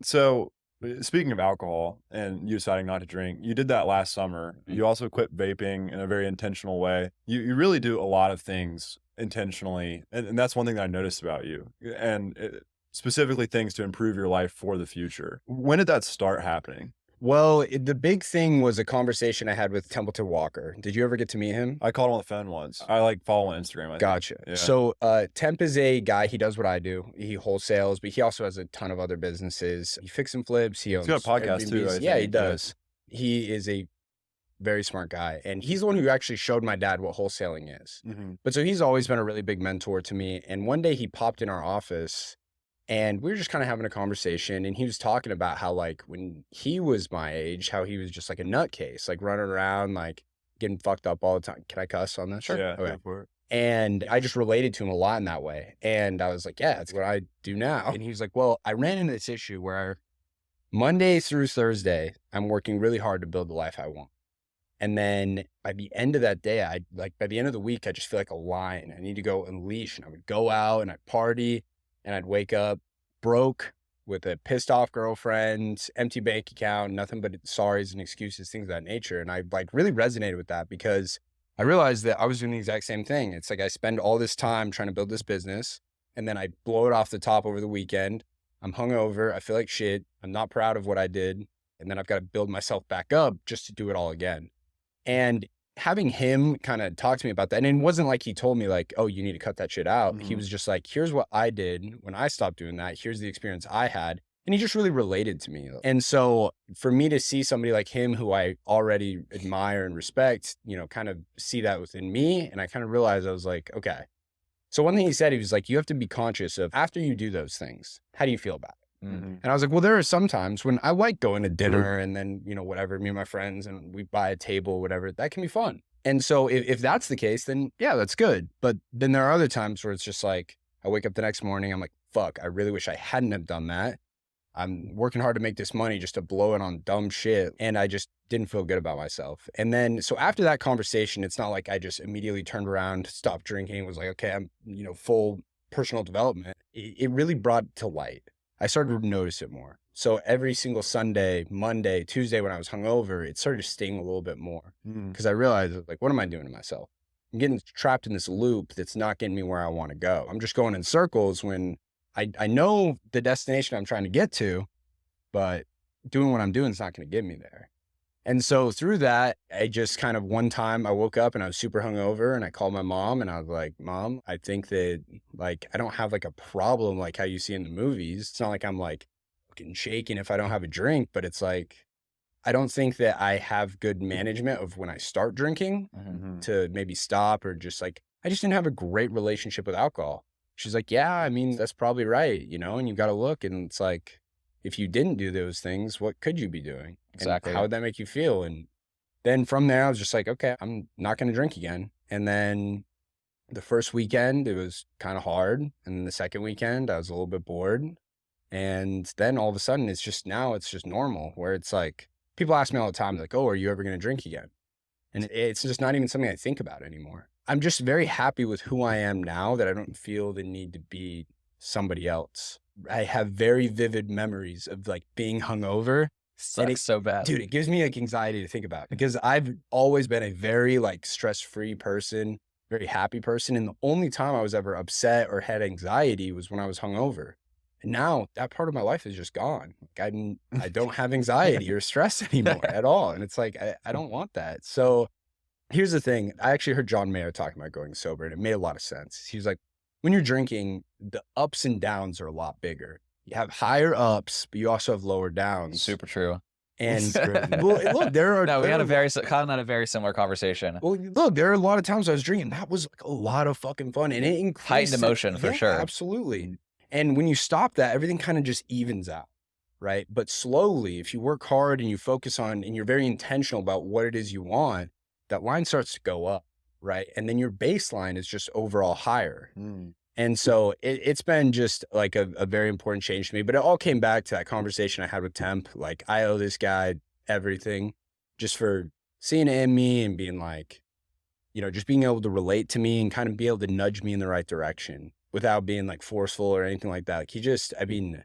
So, speaking of alcohol and you deciding not to drink, you did that last summer. Mm. You also quit vaping in a very intentional way. You really do a lot of things intentionally, and that's one thing that I noticed about you, and specifically things to improve your life for the future. When did that start happening? Well, the big thing was a conversation I had with Templeton Walker. Did you ever get to meet him? I called him on the phone once. I like follow on Instagram, I think. Gotcha. Yeah. So, Temp is a guy, he does what I do. He wholesales, but he also has a ton of other businesses. He fix and flips, he He's got owns a podcast too, Airbnbs. I Yeah, he think. Yeah. does. He is a very smart guy, and he's the one who actually showed my dad what wholesaling is. Hmm. But so he's always been a really big mentor to me, and one day he popped in our office, and we were just kinda having a conversation, and he was talking about how, like, when he was my age, how he was just like a nutcase, like, running around, like, getting fucked up all the time. Can I cuss on this? Yeah, Okay. go for it. And I just related to him a lot in that way. And I was like, yeah, that's what I do now. And he was like, well, I ran into this issue where Monday through Thursday, I'm working really hard to build the life I want. And then by the end of that day, by the end of the week, I just feel like a lion. I need to go unleash. And I would go out and I'd party and I'd wake up broke with a pissed off girlfriend, empty bank account, nothing but sorries and excuses, things of that nature. And I like really resonated with that because I realized that I was doing the exact same thing. It's like I spend all this time trying to build this business and then I blow it off the top over the weekend. I'm hungover. I feel like shit. I'm not proud of what I did. And then I've got to build myself back up just to do it all again. And having him kind of talk to me about that, and it wasn't like he told me like, "Oh, you need to cut that shit out." He Hmm. was just like, "Here's what I did when I stopped doing that. Here's the experience I had." And he just really related to me. And so for me to see somebody like him who I already admire and respect, kind of see that within me. And I kind of realized I was like, okay. So one thing he said, he was like, you have to be conscious of after you do those things, how do you feel about it? Hmm. And I was like, well, there are some times when I like going to dinner and then, whatever, me and my friends and we buy a table, whatever, that can be fun. And so if that's the case, then yeah, that's good. But then there are other times where it's just like, I wake up the next morning, I'm like, fuck, I really wish I hadn't have done that. I'm working hard to make this money just to blow it on dumb shit. And I just didn't feel good about myself. And then, so after that conversation, it's not like I just immediately turned around, stopped drinking, was like, okay, I'm, full personal development. It really brought it to light. I started to notice it more. So every single Sunday, Monday, Tuesday, when I was hungover, it started to sting a little bit more Hmm. because I realized like, what am I doing to myself? I'm getting trapped in this loop that's not getting me where I want to go. I'm just going in circles when I know the destination I'm trying to get to, but doing what I'm doing is not going to get me there. And so through that, I just kind of one time I woke up and I was super hungover and I called my mom and I was like, Mom, I think that like I don't have like a problem like how you see in the movies. It's not like I'm like getting shaken if I don't have a drink, but it's like I don't think that I have good management of when I start drinking Hmm. to maybe stop or just like I just didn't have a great relationship with alcohol. She's like, yeah, I mean, that's probably right, and you got to look and it's like if you didn't do those things, what could you be doing? And how Exactly. would that make you feel? And then from there, I was just like, okay, I'm not going to drink again. And then the first weekend, it was kind of hard. And then the second weekend, I was a little bit bored. And then all of a sudden, it's just normal where it's like, people ask me all the time, like, oh, are you ever going to drink again? And it's just not even something I think about anymore. I'm just very happy with who I am now that I don't feel the need to be somebody else. I have very vivid memories of like being hungover. Sucks so bad. Dude, it gives me like anxiety to think about because I've always been a very like stress-free person, very happy person. And the only time I was ever upset or had anxiety was when I was hungover. And now that part of my life is just gone. Like I don't have anxiety or stress anymore at all. And it's like, I don't want that. So here's the thing. I actually heard John Mayer talking about going sober and it made a lot of sense. He was like, when you're drinking, the ups and downs are a lot bigger. You have higher ups, but you also have lower downs. Super true. And well, look, No, we there had are a very kind of had a very similar conversation. well, look, there are a lot of times I was drinking. That was like a lot of fucking fun, and it increased Heightened emotion for yeah, sure. absolutely. And when you stop that, everything kind of just evens out, right? But slowly, if you work hard and you focus on, and you're very intentional about what it is you want, that line starts to go up, right? And then your baseline is just overall higher. Mm. And so it's been just like a very important change to me, but it all came back to that conversation I had with Temp. Like I owe this guy everything just for seeing it in me and being like, just being able to relate to me and kind of be able to nudge me in the right direction without being like forceful or anything like that. Like I mean,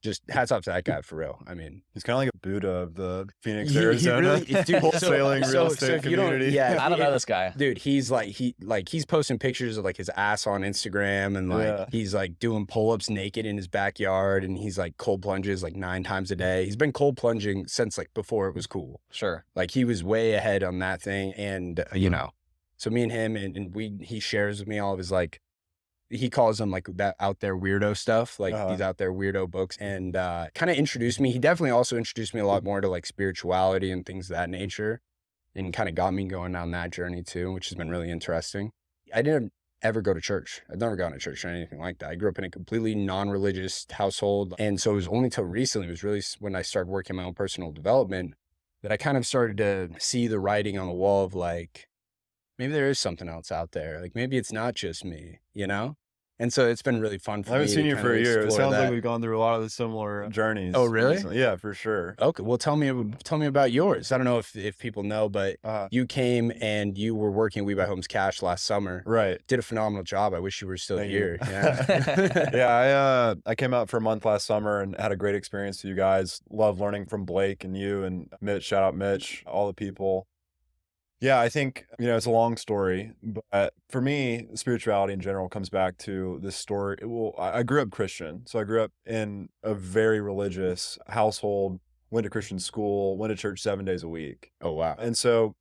just hats off to that guy for real. I mean, He's kind of like a Buddha of the Phoenix, he Arizona really, dude, wholesaling real estate if you don't, community. yeah, I don't know this guy. dude, he's posting pictures of like his ass on Instagram, and like Yeah. he's like doing pull-ups naked in his backyard, and he's like cold plunges like 9 times a day. He's been cold plunging since like before it was cool. Sure. Like he was way ahead on that thing, and you know, so me and him, and he shares with me all of his like, he calls them like that out there weirdo stuff, like these out there weirdo books, and kind of introduced me. He definitely also introduced me a lot more to like spirituality and things of that nature, and kind of got me going down that journey too, which has been really interesting. I didn't ever go to church. I've never gone to church or anything like that. I grew up in a completely non-religious household, and so it was only till recently, it was really when I started working my own personal development, that I kind of started to see the writing on the wall of like, maybe there is something else out there. Like maybe it's not just me, you know? And so it's been really fun for I me. haven't seen you kind for of a year. It explore sounds that. like we've gone through a lot of the similar journeys. Oh, really? recently. Yeah, for sure. Okay, well, tell me about yours. I don't know if people know, but you came and you were working at We Buy Homes Cash last summer. Right. Did a phenomenal job. I wish you were still Thank here. you. Yeah. Yeah, I came out for a month last summer and had a great experience with you guys. Love learning from Blake and you and Mitch. Shout out Mitch, all the people. Yeah, I think, it's a long story, but for me, spirituality in general comes back to this story. Well, I grew up Christian. So I grew up in a very religious household, went to Christian school, went to church 7 days a week. Oh, wow. And so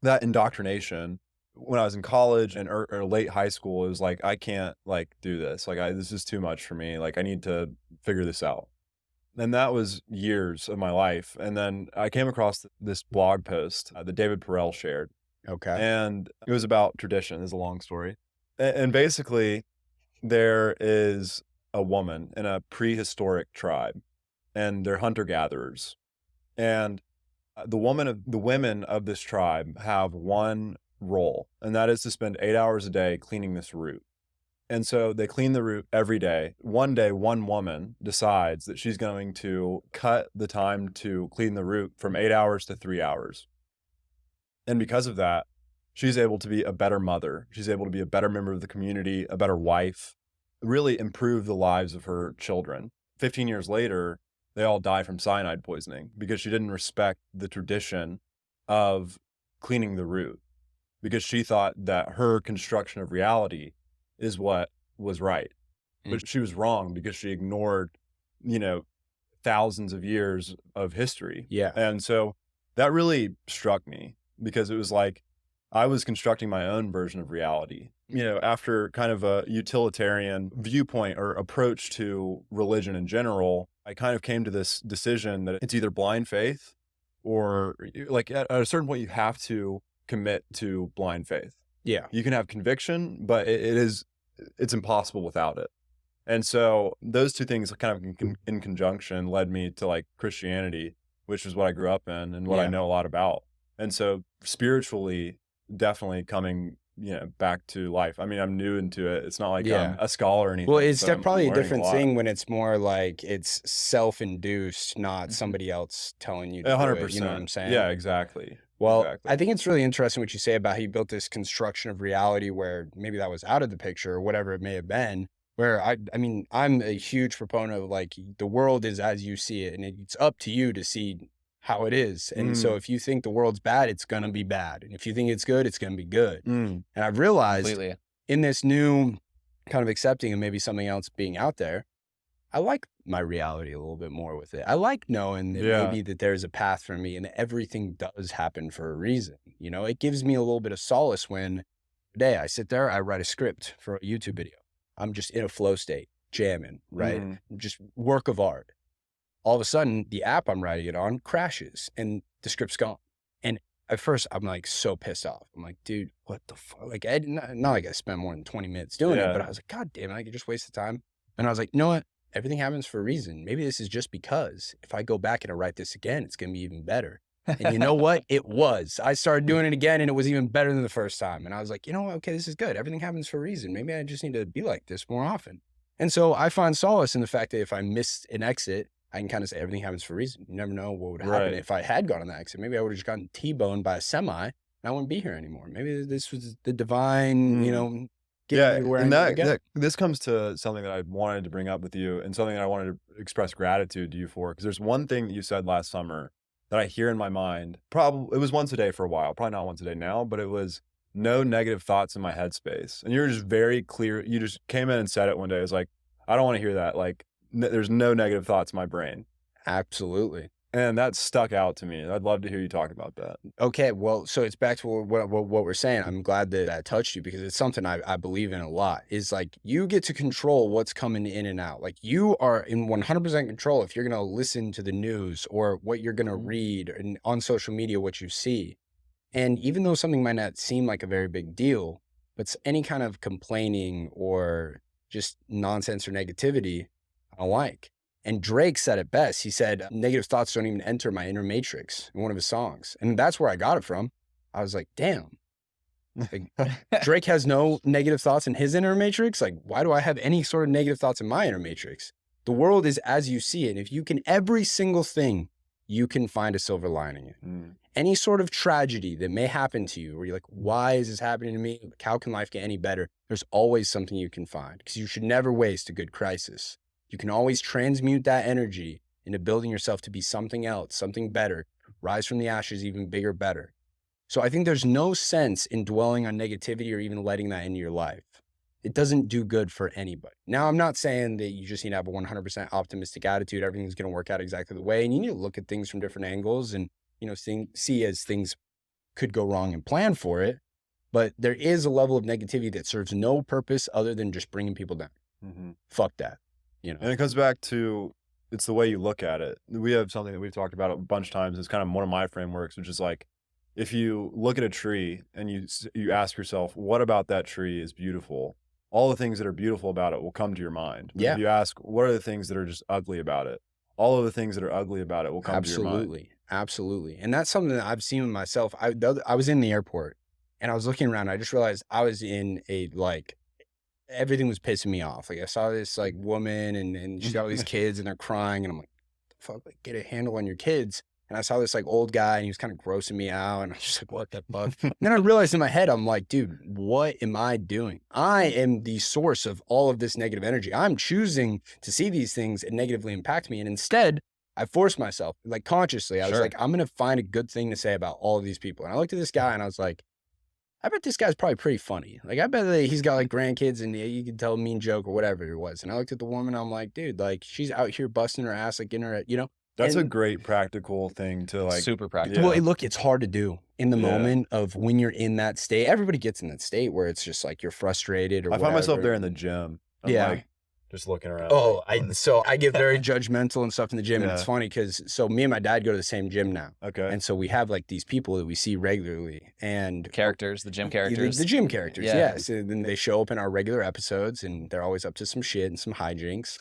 that indoctrination, when I was in college and or late high school, it was like, I can't like do this. Like this is too much for me. Like I need to figure this out. And that was years of my life. And then I came across this blog post that David Perel shared. Okay. And it was about tradition. It's a long story. And basically, there is a woman in a prehistoric tribe, and they're hunter-gatherers. And the women of this tribe have one role, and that is to spend 8 hours a day cleaning this root. And so they clean the root every day. One day, one woman decides that she's going to cut the time to clean the root from 8 hours to 3 hours. And because of that, she's able to be a better mother. She's able to be a better member of the community, a better wife, really improve the lives of her children. 15 years later, they all die from cyanide poisoning because she didn't respect the tradition of cleaning the root, because she thought that her construction of reality is what was right. But she was wrong because she ignored, thousands of years of history. Yeah. And so that really struck me because it was like I was constructing my own version of reality. After kind of a utilitarian viewpoint or approach to religion in general, I kind of came to this decision that it's either blind faith or like at a certain point you have to commit to blind faith. Yeah. You can have conviction, but it's impossible without it. And so those two things kind of in conjunction led me to like Christianity, which is what I grew up in and what I know a lot about. And so spiritually, definitely coming, back to life. I mean, I'm new into it. It's not like I'm a scholar or anything. Well, it's so I'm probably a learning different lot. thing when it's more like it's self-induced, not somebody else telling you to do 100%. it. You know what I'm saying? Yeah, exactly. Well, Exactly. I think it's really interesting what you say about how you built this construction of reality where maybe that was out of the picture or whatever it may have been. Where I mean, I'm a huge proponent of like the world is as you see it, and it's up to you to see how it is. And so if you think the world's bad, it's going to be bad. And if you think it's good, it's going to be good. And I've realized Completely. in this new kind of accepting of maybe something else being out there, I like my reality a little bit more with it. I like knowing that maybe that there's a path for me and that everything does happen for a reason. It gives me a little bit of solace when today I sit there, I write a script for a YouTube video. I'm just in a flow state, jamming, right? Just work of art. All of a sudden, the app I'm writing it on crashes and the script's gone. And at first, I'm like so pissed off. I'm like, dude, what the fuck? Like, not like I spent more than 20 minutes doing it, but I was like, God damn it, I could just waste the time. And I was like, you know what? Everything happens for a reason. Maybe this is just because if I go back and I write this again, it's going to be even better. And you know what? It was. I started doing it again and it was even better than the first time. And I was like, you know what? Okay, this is good. Everything happens for a reason. Maybe I just need to be like this more often. And so I find solace in the fact that if I miss an exit, I can kind of say everything happens for a reason. You never know what would happen if I had gone on that exit. Maybe I would have just gotten T-boned by a semi and I wouldn't be here anymore. Maybe this was the divine, getting me where I and need to go. this comes to something that I wanted to bring up with you and something that I wanted to express gratitude to you for, because there's one thing that you said last summer that I hear in my mind. Probably it was once a day for a while, probably not once a day now, but it was no negative thoughts in my headspace. And you were just very clear. You just came in and said it one day. It was like, I don't want to hear that. Like, there's no negative thoughts in my brain. Absolutely. And that stuck out to me. I'd love to hear you talk about that. Okay, well, so it's back to what we're saying. I'm glad that that touched you because it's something I believe in a lot. Is like you get to control what's coming in and out. Like you are in 100% control if you're going to listen to the news or what you're going to read and on social media, what you see. And even though something might not seem like a very big deal, but any kind of complaining or just nonsense or negativity, I don't like. And Drake said it best. He said, negative thoughts don't even enter my inner matrix in one of his songs. And that's where I got it from. I was like, damn. Like, Drake has no negative thoughts in his inner matrix. Like, why do I have any sort of negative thoughts in my inner matrix? The world is as you see it. If you can, every single thing, you can find a silver lining in. Any sort of tragedy that may happen to you, where you're like, why is this happening to me? How can life get any better? There's always something you can find because you should never waste a good crisis. You can always transmute that energy into building yourself to be something else, something better, rise from the ashes even bigger, better. So I think there's no sense in dwelling on negativity or even letting that into your life. It doesn't do good for anybody. Now, I'm not saying that you just need to have a 100% optimistic attitude. Everything's going to work out exactly the way. And you need to look at things from different angles and, you know, see as things could go wrong and plan for it. But there is a level of negativity that serves no purpose other than just bringing people down. Fuck that. You know? And it comes back to, it's the way you look at it. We have something that we've talked about a bunch of times. It's kind of one of my frameworks, which is like, if you look at a tree and you ask yourself, what about that tree is beautiful? All the things that are beautiful about it will come to your mind. But if you ask, what are the things that are just ugly about it? All of the things that are ugly about it will come to your mind. Absolutely. And that's something that I've seen with myself. I was in the airport and I was looking around. I just realized I was in a, like, everything was pissing me off. Like I saw this like woman and she's got all these kids and they're crying. And I'm like, fuck, like get a handle on your kids. And I saw this like old guy and he was kind of grossing me out. And I was just like, what the fuck? And then I realized in my head, I'm like, dude, what am I doing? I am the source of all of this negative energy. I'm choosing to see these things and negatively impact me. And instead, I forced myself, like consciously, I was like, I'm going to find a good thing to say about all of these people. And I looked at this guy and I was like, I bet this guy's probably pretty funny. Like, I bet that he's got like grandkids and you can tell a mean joke or whatever it was. And I looked at the woman, I'm like, dude, like she's out here busting her ass, like getting her, you know? That's a great practical thing to like. Super practical. Well, look, it's hard to do in the moment of when you're in that state. Everybody gets in that state where it's just like you're frustrated or I find myself there in the gym. I'm like, just looking around. Oh, I get very judgmental and stuff in the gym. And it's funny because so me and my dad go to the same gym now. Okay. And so we have like these people that we see regularly and the gym characters. The gym characters, yes. And then they show up in our regular episodes and they're always up to some shit and some hijinks.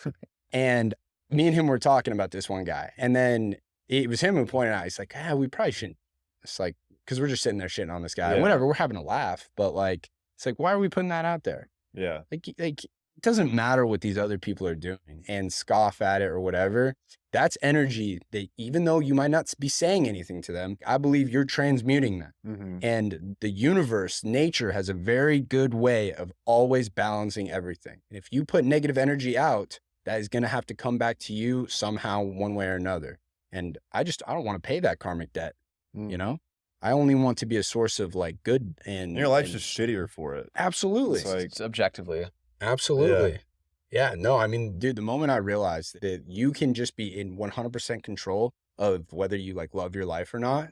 And me and him were talking about this one guy. And then it was him who pointed out, he's like, we probably shouldn't. It's like, because we're just sitting there shitting on this guy. And whatever, we're having a laugh. But like, it's like, why are we putting that out there? Yeah. Like it doesn't matter what these other people are doing and scoff at it or whatever. That's energy that even though you might not be saying anything to them, I believe you're transmuting that. And the universe, nature has a very good way of always balancing everything. And if you put negative energy out, that is going to have to come back to you somehow, one way or another. And I don't want to pay that karmic debt, you know? I only want to be a source of like good and your life's just shittier for it. Absolutely. It's like, It's objectively. Absolutely. Yeah, no, I mean, dude, the moment I realized that you can just be in 100% control of whether you like love your life or not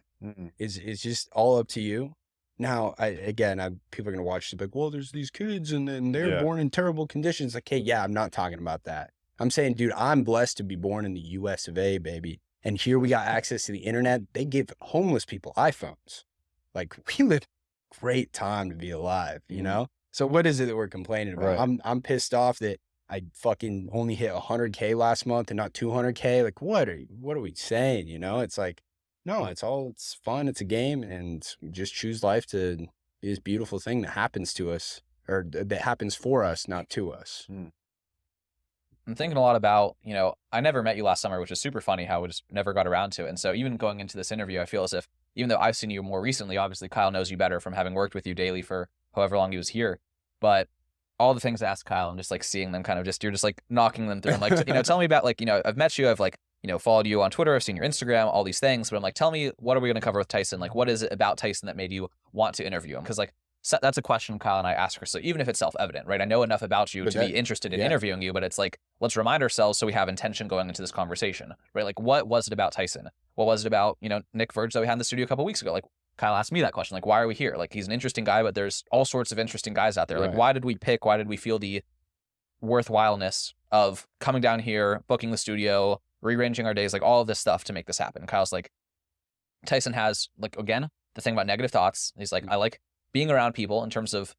is just all up to you. Now, people are going to watch this like, well, there's these kids and they're born in terrible conditions. Like, hey, yeah, I'm not talking about that. I'm saying, dude, I'm blessed to be born in the US of A, baby. And here we got access to the internet. They give homeless people iPhones. Like, we live a great time to be alive, you know? So what is it that we're complaining about? Right. I'm pissed off that I fucking only hit 100K last month and not 200K. Like, what are we saying? You know, it's like, no, it's fun. It's a game. And we just choose life to be this beautiful thing that happens to us or that happens for us, not to us. I'm thinking a lot about, I never met you last summer, which is super funny how we just never got around to it. And so even going into this interview, I feel as if, even though I've seen you more recently, obviously Kyle knows you better from having worked with you daily for however long he was here. But all the things to ask Kyle and just like seeing them kind of just, you're just like knocking them through. I'm like, tell me about like, I've met you, I've like, followed you on Twitter, I've seen your Instagram, all these things, but I'm like, tell me, what are we going to cover with Tyson? Like, what is it about Tyson that made you want to interview him? Because like, that's a question Kyle and I ask her. So even if it's self-evident, right? I know enough about you to be interested in interviewing you, but it's like, let's remind ourselves so we have intention going into this conversation, right? Like, what was it about Tyson? What was it about, Nick Verge that we had in the studio a couple of weeks ago? Like, Kyle asked me that question. Like, why are we here? Like, he's an interesting guy, but there's all sorts of interesting guys out there. Like, why did we feel the worthwhileness of coming down here, booking the studio, rearranging our days, like all of this stuff to make this happen? Kyle's like, Tyson has, like, again, the thing about negative thoughts. He's like, I like being around people in terms of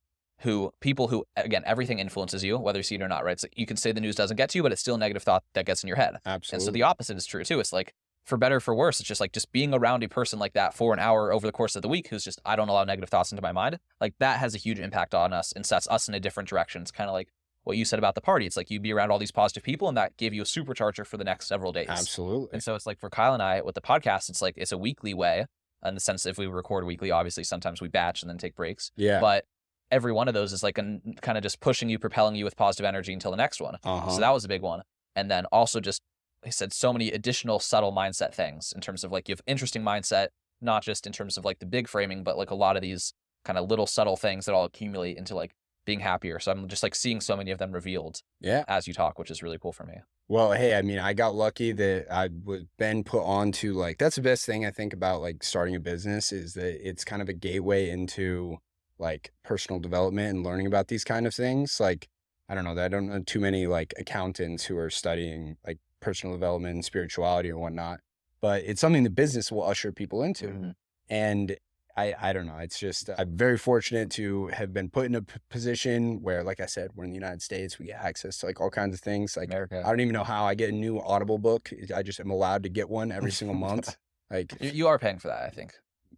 people who, again, everything influences you, whether you see it or not, right? So you can say the news doesn't get to you, but it's still a negative thought that gets in your head. Absolutely. And so the opposite is true too. It's like, for better or for worse, it's just like just being around a person like that for an hour over the course of the week who's just, I don't allow negative thoughts into my mind. Like, that has a huge impact on us and sets us in a different direction. It's kind of like what you said about the party. It's like you'd be around all these positive people and that gave you a supercharger for the next several days. Absolutely. And so it's like for Kyle and I with the podcast, it's like, it's a weekly way in the sense if we record weekly, obviously sometimes we batch and then take breaks. Yeah. But every one of those is like kind of just pushing you, propelling you with positive energy until the next one. So that was a big one. And then also just, he said so many additional subtle mindset things in terms of like, you have interesting mindset, not just in terms of like the big framing, but like a lot of these kind of little subtle things that all accumulate into like being happier. So I'm just like seeing so many of them revealed as you talk, which is really cool for me. Well, hey, I mean, I got lucky that I was been put on to like, that's the best thing I think about like starting a business is that it's kind of a gateway into like personal development and learning about these kind of things. Like, I don't know too many like accountants who are studying like personal development and spirituality and whatnot, but it's something that business will usher people into. And I don't know. It's just, I'm very fortunate to have been put in a position where, like I said, we're in the United States, we get access to like all kinds of things. Like, America. I don't even know how I get a new Audible book. I just am allowed to get one every single month. Like, you are paying for that, I think.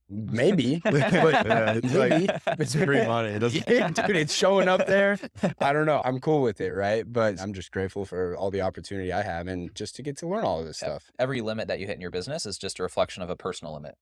Maybe, but it's maybe it's free money. It doesn't. Yeah, dude, it's showing up there. I don't know. I'm cool with it, right? But I'm just grateful for all the opportunity I have and just to get to learn all of this stuff. Every limit that you hit in your business is just a reflection of a personal limit.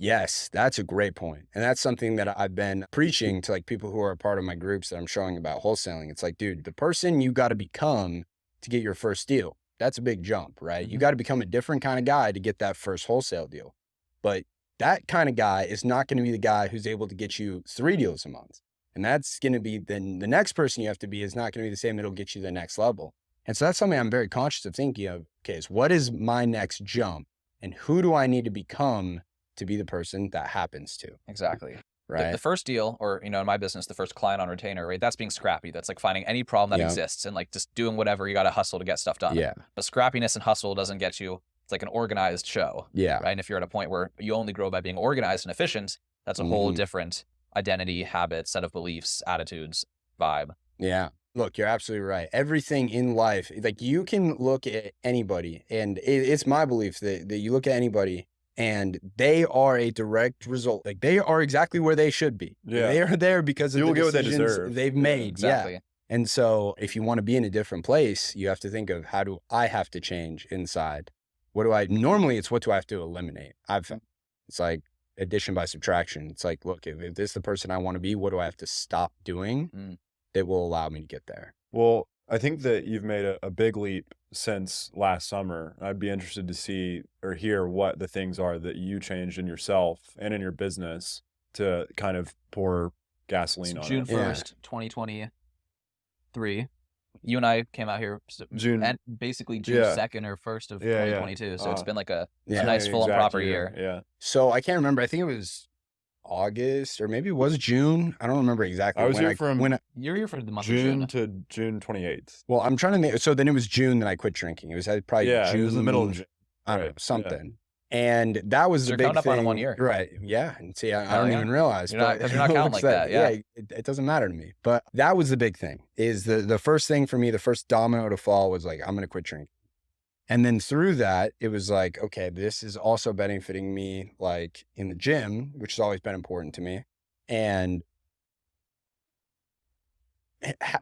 Yes, that's a great point. And that's something that I've been preaching to like people who are a part of my groups that I'm showing about wholesaling. It's like, dude, the person you got to become to get your first deal, that's a big jump, right? You got to become a different kind of guy to get that first wholesale deal. But that kind of guy is not going to be the guy who's able to get you 3 deals a month. And that's going to be then the next person you have to be is not going to be the same that'll get you the next level. And so that's something I'm very conscious of thinking of. Okay, so what is my next jump and who do I need to become to be the person that happens to? Exactly. Right. The first deal, or, in my business, the first client on retainer, right? That's being scrappy. That's like finding any problem that exists and like just doing whatever. You got to hustle to get stuff done. Yeah. But scrappiness and hustle doesn't get you. It's like an organized show. Yeah. Right. And if you're at a point where you only grow by being organized and efficient, that's a whole different identity, habit, set of beliefs, attitudes, vibe. Yeah. Look, you're absolutely right. Everything in life, like you can look at anybody, and it's my belief that you look at anybody and they are a direct result. Like they are exactly where they should be. Yeah. They are there because of You'll the get what they decisions deserve. they've made. Exactly. Yeah. And so if you want to be in a different place, you have to think of how do I have to change inside? Normally it's what do I have to eliminate? It's like addition by subtraction. It's like, look, if this is the person I want to be, what do I have to stop doing that will allow me to get there? Well, I think that you've made a big leap since last summer. I'd be interested to see or hear what the things are that you changed in yourself and in your business to kind of pour gasoline on June it. 1st, 2023. You and I came out here June, and basically June 2nd or 1st of 2022. So it's been like a nice full and proper year. Yeah. So I can't remember. I think it was August or maybe it was June. I don't remember exactly. I was here You're here for the month June of June. to June 28th. Well, I'm trying to think. So then it was June that I quit drinking. It was probably June. It was the middle of June. I don't know, something. And that was So the big you're counting thing. up on 1 year. Right. Yeah. And see, I don't even realize. Because you're not counting like that. Yeah. It doesn't matter to me. But that was the big thing is the first thing for me, the first domino to fall was like, I'm going to quit drinking. And then through that, it was like, okay, this is also benefiting me like in the gym, which has always been important to me. And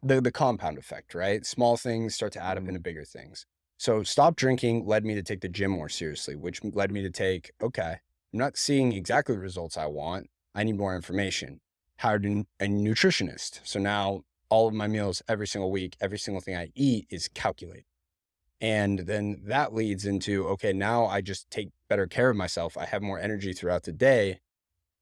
the compound effect, right? Small things start to add up into bigger things. So stop drinking led me to take the gym more seriously, which led me to take, okay, I'm not seeing exactly the results I want. I need more information. Hired a nutritionist. So now all of my meals every single week, every single thing I eat is calculated. And then that leads into, okay, now I just take better care of myself. I have more energy throughout the day.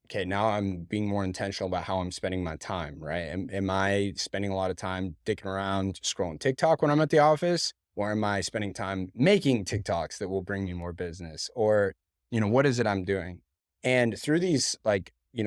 Okay, now I'm being more intentional about how I'm spending my time, right? Am I spending a lot of time dicking around scrolling TikTok when I'm at the office? Or am I spending time making TikToks that will bring me more business? Or, what is it I'm doing? And through these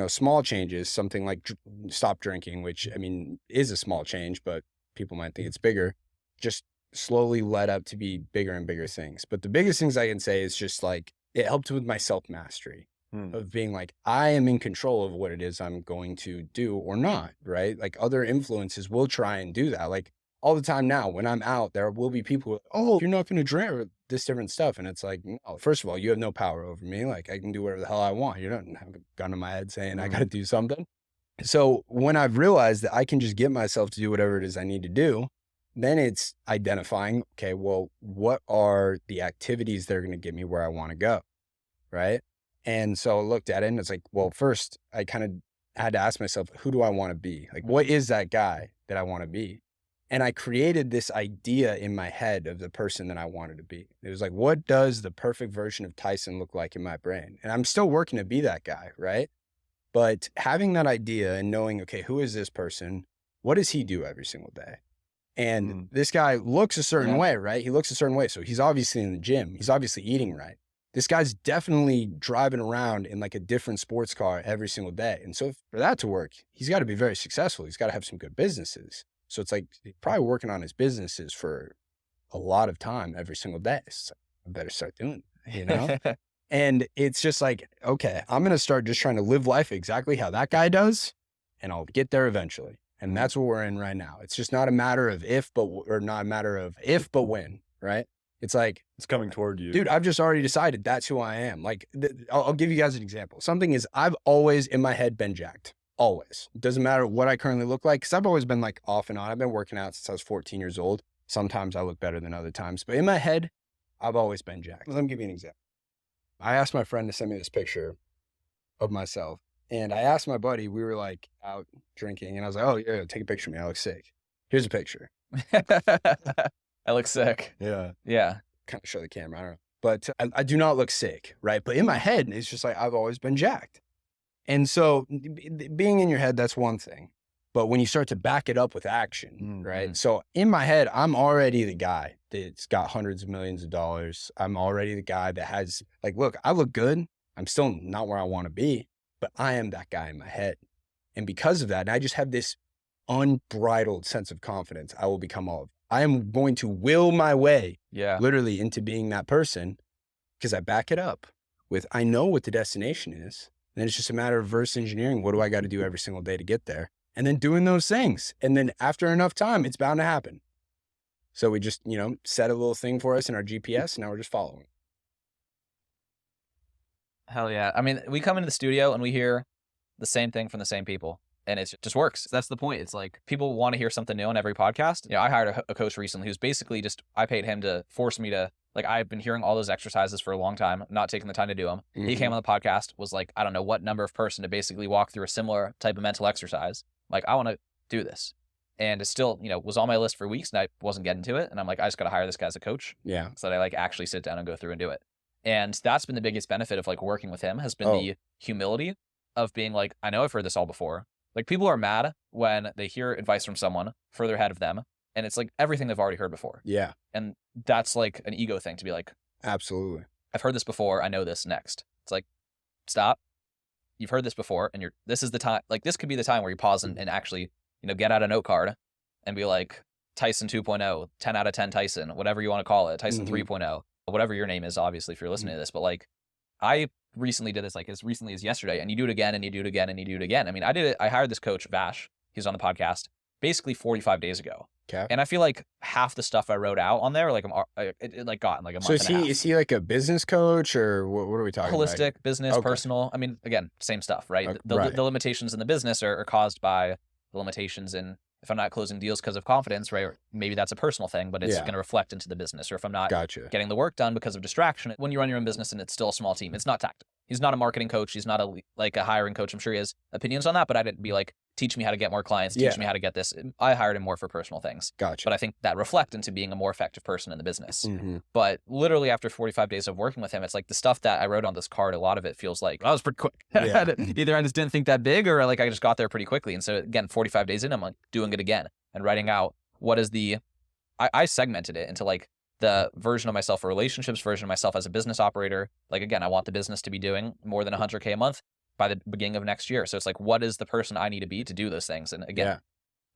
small changes, something like stop drinking, which I mean is a small change, but people might think it's bigger, just slowly led up to be bigger and bigger things. But the biggest things I can say is just like, it helped with my self-mastery of being like, I am in control of what it is I'm going to do or not, right? Like other influences will try and do that. Like all the time now, when I'm out, there will be people who are, oh, you're not going to drink or this different stuff. And it's like, no, first of all, you have no power over me. Like I can do whatever the hell I want. You don't have a gun in my head saying I got to do something. So when I've realized that I can just get myself to do whatever it is I need to do, then it's identifying, okay, well, what are the activities that are going to get me where I want to go, right? And so I looked at it and it's like, well, first I kind of had to ask myself, who do I want to be? Like, what is that guy that I want to be? And I created this idea in my head of the person that I wanted to be. It was like, what does the perfect version of Tyson look like in my brain? And I'm still working to be that guy, right? But having that idea and knowing, okay, who is this person? What does he do every single day? And this guy looks a certain way, right? He looks a certain way. So he's obviously in the gym. He's obviously eating right. This guy's definitely driving around in like a different sports car every single day. And so for that to work, he's got to be very successful. He's got to have some good businesses. So it's like he's probably working on his businesses for a lot of time every single day. So I better start doing it, And it's just like, okay, I'm going to start just trying to live life exactly how that guy does, and I'll get there eventually. And that's what we're in right now. It's just not a matter of if, but when, right? It's like, It's coming toward you. dude, I've just already decided that's who I am. Like, I'll give you guys an example. Something is, I've always in my head been jacked. Always. It doesn't matter what I currently look like, because I've always been like off and on. I've been working out since I was 14 years old. Sometimes I look better than other times, but in my head, I've always been jacked. Let me give you an example. I asked my friend to send me this picture of myself. And I asked my buddy, we were like out drinking, and I was like, oh, yeah, take a picture of me. I look sick. Here's a picture. I look sick. Yeah. Yeah. Kind of show the camera. I don't know. But I do not look sick, right? But in my head, it's just like, I've always been jacked. And so being in your head, that's one thing. But when you start to back it up with action, right? So in my head, I'm already the guy that's got hundreds of millions of dollars. I'm already the guy that has like, look, I look good. I'm still not where I want to be, but I am that guy in my head. And because of that, and I just have this unbridled sense of confidence. I will become all of it. I am going to will my way literally into being that person because I back it up with, I know what the destination is. And then it's just a matter of reverse engineering. What do I got to do every single day to get there? And then doing those things. And then after enough time, it's bound to happen. So we just, set a little thing for us in our GPS, and now we're just following. Hell yeah. I mean, we come into the studio and we hear the same thing from the same people, and it just works. That's the point. It's like people want to hear something new on every podcast. I hired a coach recently who's basically just, I paid him to force me to, like, I've been hearing all those exercises for a long time, not taking the time to do them. He came on the podcast, was like, I don't know what number of person to basically walk through a similar type of mental exercise. Like, I want to do this. And it still, was on my list for weeks and I wasn't getting to it. And I'm like, I just got to hire this guy as a coach. Yeah. So that I like actually sit down and go through and do it. And that's been the biggest benefit of like working with him, has been the humility of being like, I know I've heard this all before. Like, people are mad when they hear advice from someone further ahead of them, and it's like everything they've already heard before. Yeah. And that's like an ego thing to be like, absolutely. I've heard this before. I know this next. It's like, stop. You've heard this before, and this is the time. Like, this could be the time where you pause and actually, get out a note card and be like, Tyson 2.0, 10 out of 10 Tyson, whatever you want to call it, Tyson 3.0, whatever your name is, obviously, if you're listening to this. But like, I recently did this like as recently as yesterday, and you do it again and you do it again and you do it again. I mean, I did it. I hired this coach, Vash. He's on the podcast basically 45 days ago. Okay. And I feel like half the stuff I wrote out on there, like it like got in like a month. So and a half. is he like a business coach, or what are we talking about? Holistic, business, personal. I mean, again, same stuff, right? The limitations in the business are caused by the limitations in, if I'm not closing deals because of confidence, right? Or maybe that's a personal thing, but it's going to reflect into the business. Or if I'm not getting the work done because of distraction, when you run your own business and it's still a small team, it's not tactical. He's not a marketing coach. He's not a hiring coach. I'm sure he has opinions on that, but I didn't be like teach me how to get more clients, Yeah. teach me how to get this. I hired him more for personal things. Gotcha. But I think that reflect into being a more effective person in the business. Mhm. But literally after 45 days of working with him, it's like the stuff that I wrote on this card, a lot of it feels like I was pretty quick. Yeah. Either I just didn't think that big or like I just got there pretty quickly. And so again, 45 days in, I'm like doing it again and writing out what is I segmented it into like the version of myself for relationships, version of myself as a business operator. Like, again, I want the business to be doing more than 100K a month by the beginning of next year. So it's like, what is the person I need to be to do those things? And again,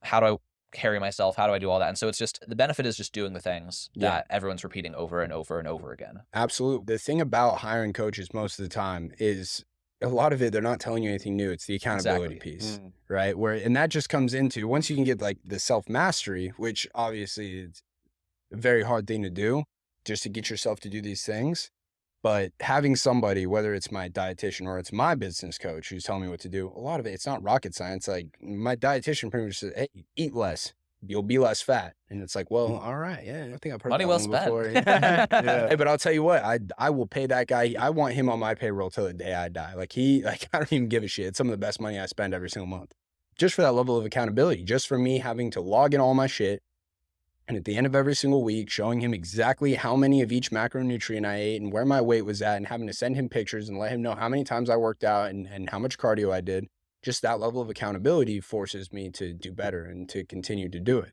how do I carry myself? How do I do all that? And so it's just, the benefit is just doing the things that everyone's repeating over and over and over again. Absolutely. The thing about hiring coaches most of the time is a lot of it, they're not telling you anything new. It's the accountability piece, right? And that just comes into, once you can get like the self-mastery, which obviously is a very hard thing to do just to get yourself to do these things. But having somebody, whether it's my dietitian or it's my business coach who's telling me what to do, a lot of it, it's not rocket science. Like my dietitian pretty much says, hey, eat less, you'll be less fat. And it's like, well, all right. Yeah, I think I've heard Money that well one spent. before. Yeah. Hey, but I'll tell you what, I will pay that guy. I want him on my payroll till the day I die. Like I don't even give a shit. It's some of the best money I spend every single month. Just for that level of accountability, just for me having to log in all my shit. And at the end of every single week, showing him exactly how many of each macronutrient I ate and where my weight was at, and having to send him pictures and let him know how many times I worked out and how much cardio I did. Just that level of accountability forces me to do better and to continue to do it.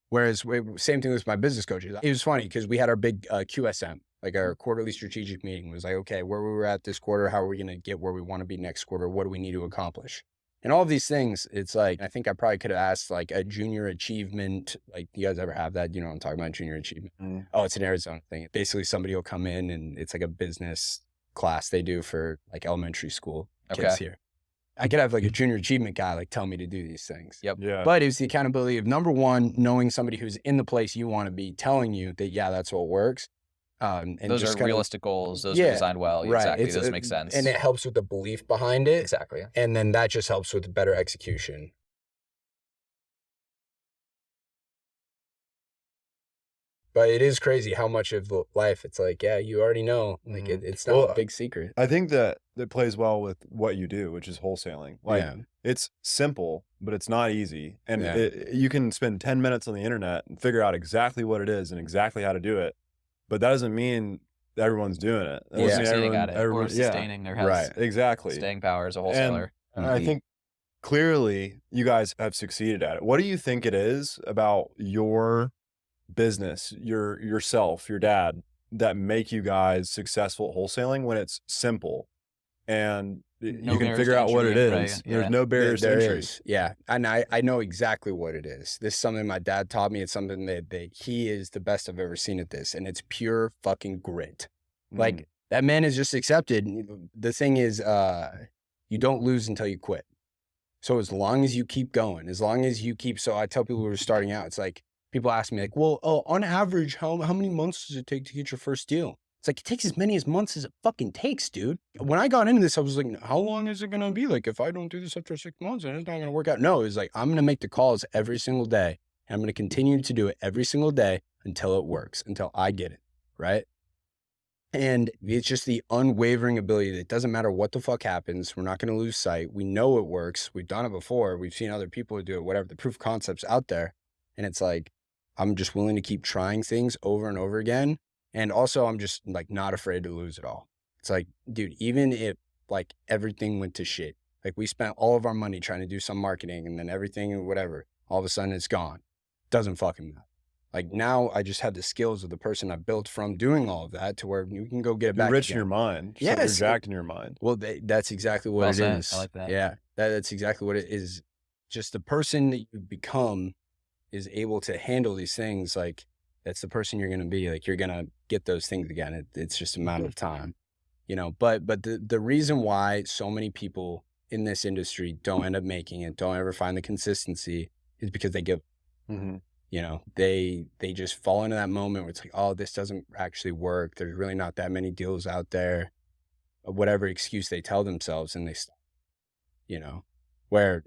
Whereas same thing with my business coaches. It was funny because we had our big QSM, like our quarterly strategic meeting. It was like, okay, where we were at this quarter, how are we going to get where we want to be next quarter? What do we need to accomplish? And all of these things, it's like, I think I probably could have asked like a junior achievement. Like, you guys ever have that? You know what I'm talking about, junior achievement. Oh, it's an Arizona thing. Basically, somebody will come in and it's like a business class they do for like elementary school kids here. I could have like a junior achievement guy like tell me to do these things. Yep. Yeah. But it was the accountability of, number one, knowing somebody who's in the place you want to be, telling you that, yeah, that's what works. And those just are realistic goals. Those are designed well. Right. Exactly. Those make sense. And it helps with the belief behind it. Exactly. And then that just helps with better execution. But it is crazy how much of life it's like, yeah, you already know. Like it's not a big secret. I think that plays well with what you do, which is wholesaling. Like it's simple, but it's not easy. And you can spend 10 minutes on the internet and figure out exactly what it is and exactly how to do it. But that doesn't mean everyone's doing it. That doesn't mean Succeeding at it or sustaining their health. Right, exactly. Staying power as a wholesaler. And I think clearly you guys have succeeded at it. What do you think it is about your business, yourself, your dad, that make you guys successful at wholesaling when it's simple and you can figure out what it is? Right? There's no barriers to entry. Yeah. And I know exactly what it is. This is something my dad taught me. It's something that he is the best I've ever seen at this. And it's pure fucking grit. Like that man is just accepted. The thing is, you don't lose until you quit. So as long as you keep going, as long as you keep, so I tell people who are starting out, it's like, people ask me like, well, on average, how many months does it take to get your first deal? It's like, it takes as many months as it fucking takes, dude. When I got into this, I was like, how long is it going to be? Like, if I don't do this after 6 months, then it's not going to work out. No, it's like, I'm going to make the calls every single day. And I'm going to continue to do it every single day until it works, until I get it, right? And it's just the unwavering ability that it doesn't matter what the fuck happens. We're not going to lose sight. We know it works. We've done it before. We've seen other people do it, whatever. The proof of concept's out there. And it's like, I'm just willing to keep trying things over and over again. And also I'm just like not afraid to lose it all. It's like, dude, even if like everything went to shit, like we spent all of our money trying to do some marketing and then everything and whatever, all of a sudden it's gone. Doesn't fucking matter. Like now I just had the skills of the person I built from doing all of that to where you can go get it back. You're rich again. in your mind. Yes. You're jacked in your mind. Well, that's exactly what it is. I like that. Yeah. That's exactly what it is. Just the person that you become is able to handle these things. Like that's the person you're going to be. Like you're going to get those things again. It's just a matter of time, you know, but the reason why so many people in this industry don't end up making it, don't ever find the consistency is because they give, you know, they just fall into that moment where it's like, oh, this doesn't actually work. There's really not that many deals out there, whatever excuse they tell themselves, and they stop, you know, where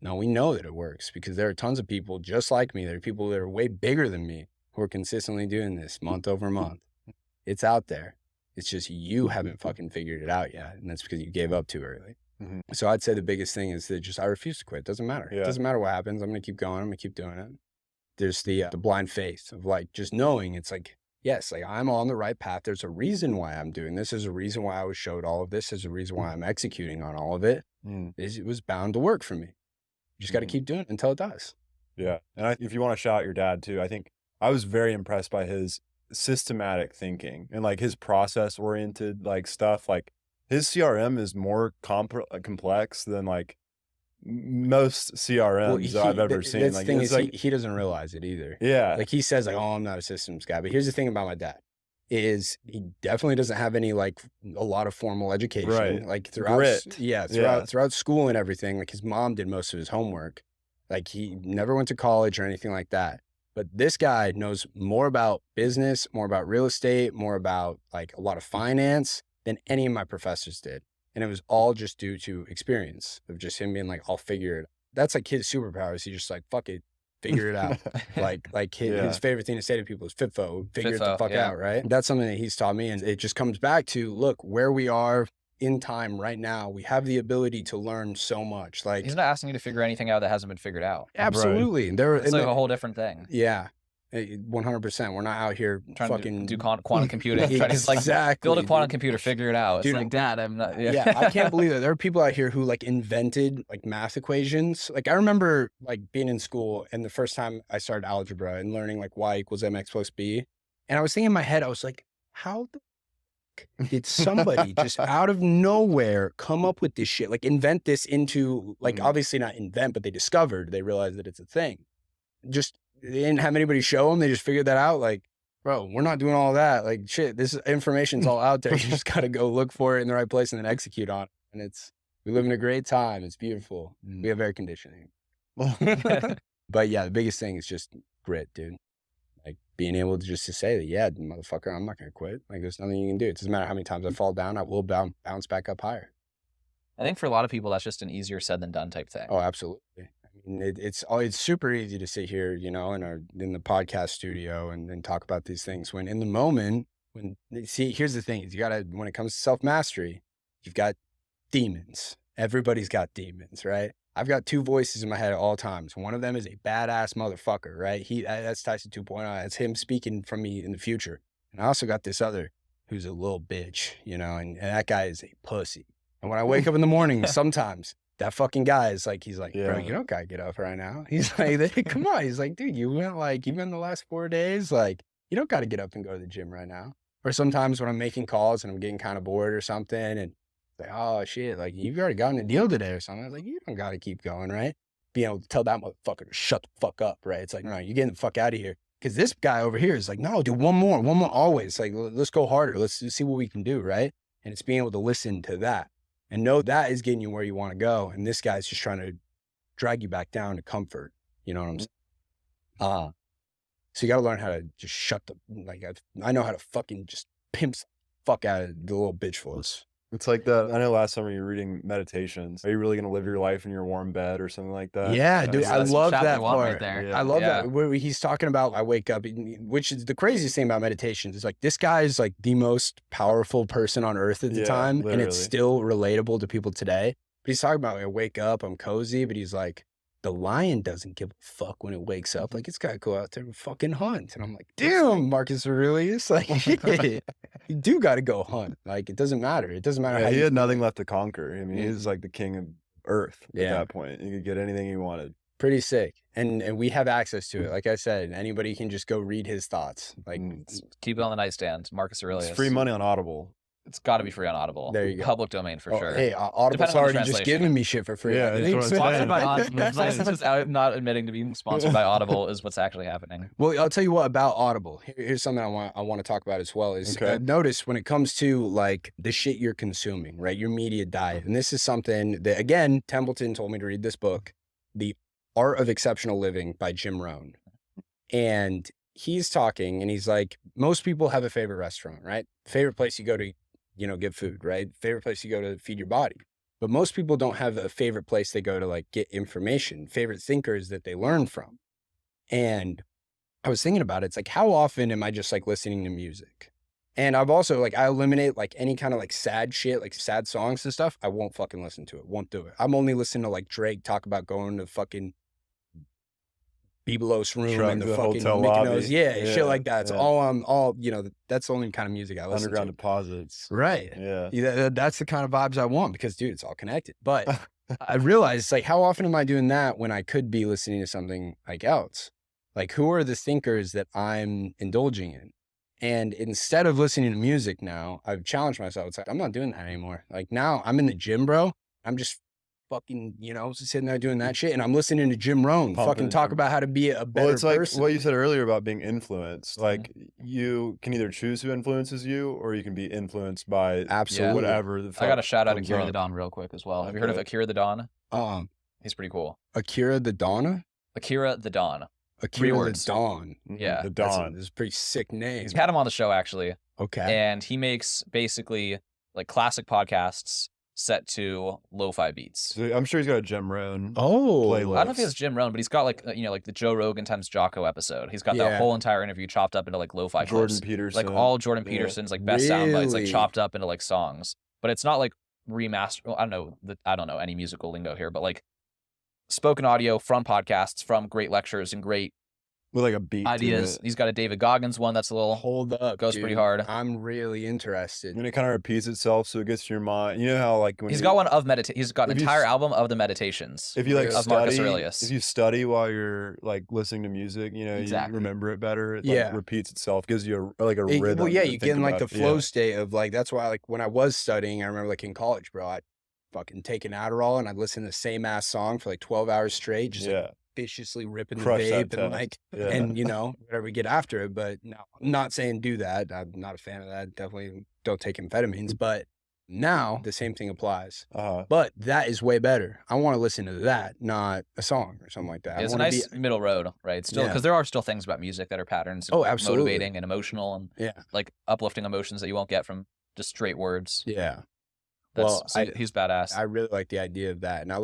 no, we know that it works because there are tons of people just like me. There are people that are way bigger than me who are consistently doing this month over month. It's out there. It's just you haven't fucking figured it out yet. And that's because you gave up too early. So I'd say the biggest thing is that just I refuse to quit. It doesn't matter. Yeah. It doesn't matter what happens. I'm going to keep going. I'm going to keep doing it. There's the blind faith of like just knowing it's like, yes, like I'm on the right path. There's a reason why I'm doing this. There's a reason why I was showed all of this. There's a reason why I'm executing on all of it. It was bound to work for me. You just got to keep doing it until it does. Yeah. And if you want to shout out your dad too, I think I was very impressed by his systematic thinking and like his process oriented like stuff. Like his CRM is more complex than like most CRMs I've ever seen. That's Like, the thing it's is like, he doesn't realize it either. yeah. Like he says like, oh, I'm not a systems guy. But here's the thing about my dad is he definitely doesn't have any like a lot of formal education. Right. Like throughout, Grit. throughout school and everything. Like his mom did most of his homework. Like he never went to college or anything like that. But this guy knows more about business, more about real estate, more about like a lot of finance than any of my professors did. And it was all just due to experience of just him being like, I'll figure it out. That's like his superpowers. He's just like, fuck it, figure it out. like his favorite thing to say to people is FIFO, figure it the fuck out, right? That's something that he's taught me. And it just comes back to, look, where we are in time right now, we have the ability to learn so much. Like he's not asking you to figure anything out that hasn't been figured out. Absolutely. Right. It's like a whole different thing. Yeah. 100%. We're not out here trying to do quantum computing. Trying to like build a quantum computer, figure it out. Dude, it's like, Dad, I'm not. Yeah, I can't believe that there are people out here who like invented like math equations. Like I remember like being in school and the first time I started algebra and learning like y equals mx plus b, and I was thinking in my head, I was like, how the did somebody just out of nowhere come up with this shit? Like invent this into like obviously not invent, but they realized that it's a thing. Just they didn't have anybody show them. They just figured that out. Like, bro, we're not doing all that. Like, shit, this information's all out there. You just got to go look for it in the right place and then execute on it. And we live in a great time. It's beautiful. We have air conditioning. But yeah, the biggest thing is just grit, dude. Like being able to just to say that, yeah, motherfucker, I'm not going to quit. Like there's nothing you can do. It doesn't matter how many times I fall down, I will bounce back up higher. I think for a lot of people, that's just an easier said than done type thing. Oh, absolutely. It's super easy to sit here, you know, in the podcast studio and talk about these things when in the moment, here's the thing is when it comes to self-mastery, you've got demons. Everybody's got demons, right? I've got two voices in my head at all times. One of them is a badass motherfucker, right? That's Tyson 2.0. That's him speaking from me in the future. And I also got this other who's a little bitch, you know, and that guy is a pussy. And when I wake up in the morning, sometimes that fucking guy is like, he's like, bro, you don't gotta get up right now. He's like, come on. He's like, dude, you've been the last 4 days. Like, you don't gotta get up and go to the gym right now. Or sometimes when I'm making calls and I'm getting kind of bored or something and like, oh shit, like you've already gotten a deal today or something. I was like, you don't gotta keep going, right? Being able to tell that motherfucker to shut the fuck up, right? It's like, no, you're getting the fuck out of here. Cause this guy over here is like, no, do one more always. Like, let's go harder. Let's see what we can do, right? And it's being able to listen to that. And know that is getting you where you want to go. And this guy's just trying to drag you back down to comfort. You know what I'm saying? So you got to learn how to just I know how to fucking just pimp the fuck out of the little bitch voice. It's like that. I know last summer you were reading Meditations. Are you really going to live your life in your warm bed or something like that? Yeah, dude. I love that part. Right there. I love that. Where he's talking about, I wake up, which is the craziest thing about meditations is like, this guy is like the most powerful person on earth at the time. Literally. And it's still relatable to people today. But he's talking about, I wake up, I'm cozy, but he's like, the lion doesn't give a fuck when it wakes up. Like, it's got to go out there and fucking hunt. And I'm like, damn, Marcus Aurelius. Like, shit, you do got to go hunt. Like, it doesn't matter. It doesn't matter. Yeah, he had nothing left to conquer. I mean, he was like the king of Earth at that point. He could get anything he wanted. Pretty sick. And we have access to it. Like I said, anybody can just go read his thoughts. Like, keep it on the nightstand. Marcus Aurelius. It's free money on Audible. It's got to be free on Audible. There you go. Public domain for sure. Hey, Audible's already just giving me shit for free. Yeah, it's sponsored by Audible. Just not admitting to being sponsored by Audible is what's actually happening. Well, I'll tell you what about Audible. Here's something I want to talk about as well. Is notice when it comes to like the shit you're consuming, right? Your media diet, and this is something that again Templeton told me to read this book, The Art of Exceptional Living by Jim Rohn, and he's talking and he's like, most people have a favorite restaurant, right? Favorite place you go to. Get food, right? Favorite place you go to feed your body. But most people don't have a favorite place they go to like get information, favorite thinkers that they learn from. And I was thinking about it. It's like, how often am I just like listening to music? And I've also like, I eliminate like any kind of like sad shit, like sad songs and stuff. I won't fucking listen to it. Won't do it. I'm only listening to like Drake talk about going to fucking Biblos room Truck and the to the fucking hotel Mykonos. lobby. Yeah, shit Yeah, like that. It's yeah. all, you know, that's the only kind of music I listen Underground to. deposits. Right. Yeah. That's the kind of vibes I want because, dude, it's all connected. But I realized, like, how often am I doing that when I could be listening to something like else? Like, who are the thinkers that I'm indulging in? And instead of listening to music now, I've challenged myself. It's like, I'm not doing that anymore. Like, now I'm in the gym, bro. I'm just fucking, you know, sitting there doing that shit. And I'm listening to Jim Rohn Pumping fucking talk Jim- about how to be a better Well, it's like person. what you said earlier about being influenced. Like you can either choose who influences you, or you can be influenced by Absolutely. whatever the fuck I got to shout out comes Akira the up. Don real quick as well. Have you heard of Okay. Akira the Don? He's pretty cool. Akira the Donna? Akira the Don. Akira the words. Dawn. Yeah. The That's Dawn. a pretty sick name. He's had him on the show actually, Okay. and he makes basically like classic podcasts set to lo-fi beats. So I'm sure he's got a Jim Rohn. Oh, playlist. I don't know if he has Jim Rohn, but he's got like you know, like the Joe Rogan times Jocko episode. He's got Yeah. that whole entire interview chopped up into like lo-fi Jordan clips. Peterson. Like all Jordan Yeah. Peterson's like best sound bites, like Really? chopped up into like songs. But it's not like remastered. Well, I don't know any musical lingo here, but like spoken audio from podcasts, from great lectures and great with like a beat to ideas. it. He's got a David Goggins one that's a little Hold up. goes pretty dude. hard. I'm really interested. And it kind of repeats itself, so it gets to your mind. You know how like when He's you, got one of he's got an if you entire s- album of the meditations. if you like Of Marcus study, Aurelius. if you study while you're like listening to music, you know, Exactly. you remember it better. It Yeah. like repeats itself, gives you a rhythm. Well, yeah, to you think get in like the about. flow Yeah. state of like, that's why like when I was studying, I remember like in college, bro, I'd fucking take an Adderall and I'd listen to the same ass song for like 12 hours straight, just like Yeah. viciously ripping the Crush that vape and test. like, Yeah. and you know, whatever we get after it. But no, I'm not saying do that. I'm not a fan of that. Definitely don't take amphetamines. But now the same thing applies. But that is way better. I want to listen to that, not a song or something like that. It's I a wanna nice middle road, right? Still, Yeah. because there are still things about music that are patterns, and Oh, absolutely. motivating and emotional, and Yeah. like uplifting emotions that you won't get from just straight words. Yeah. That's, Well, so he's badass. I really like the idea of that. And I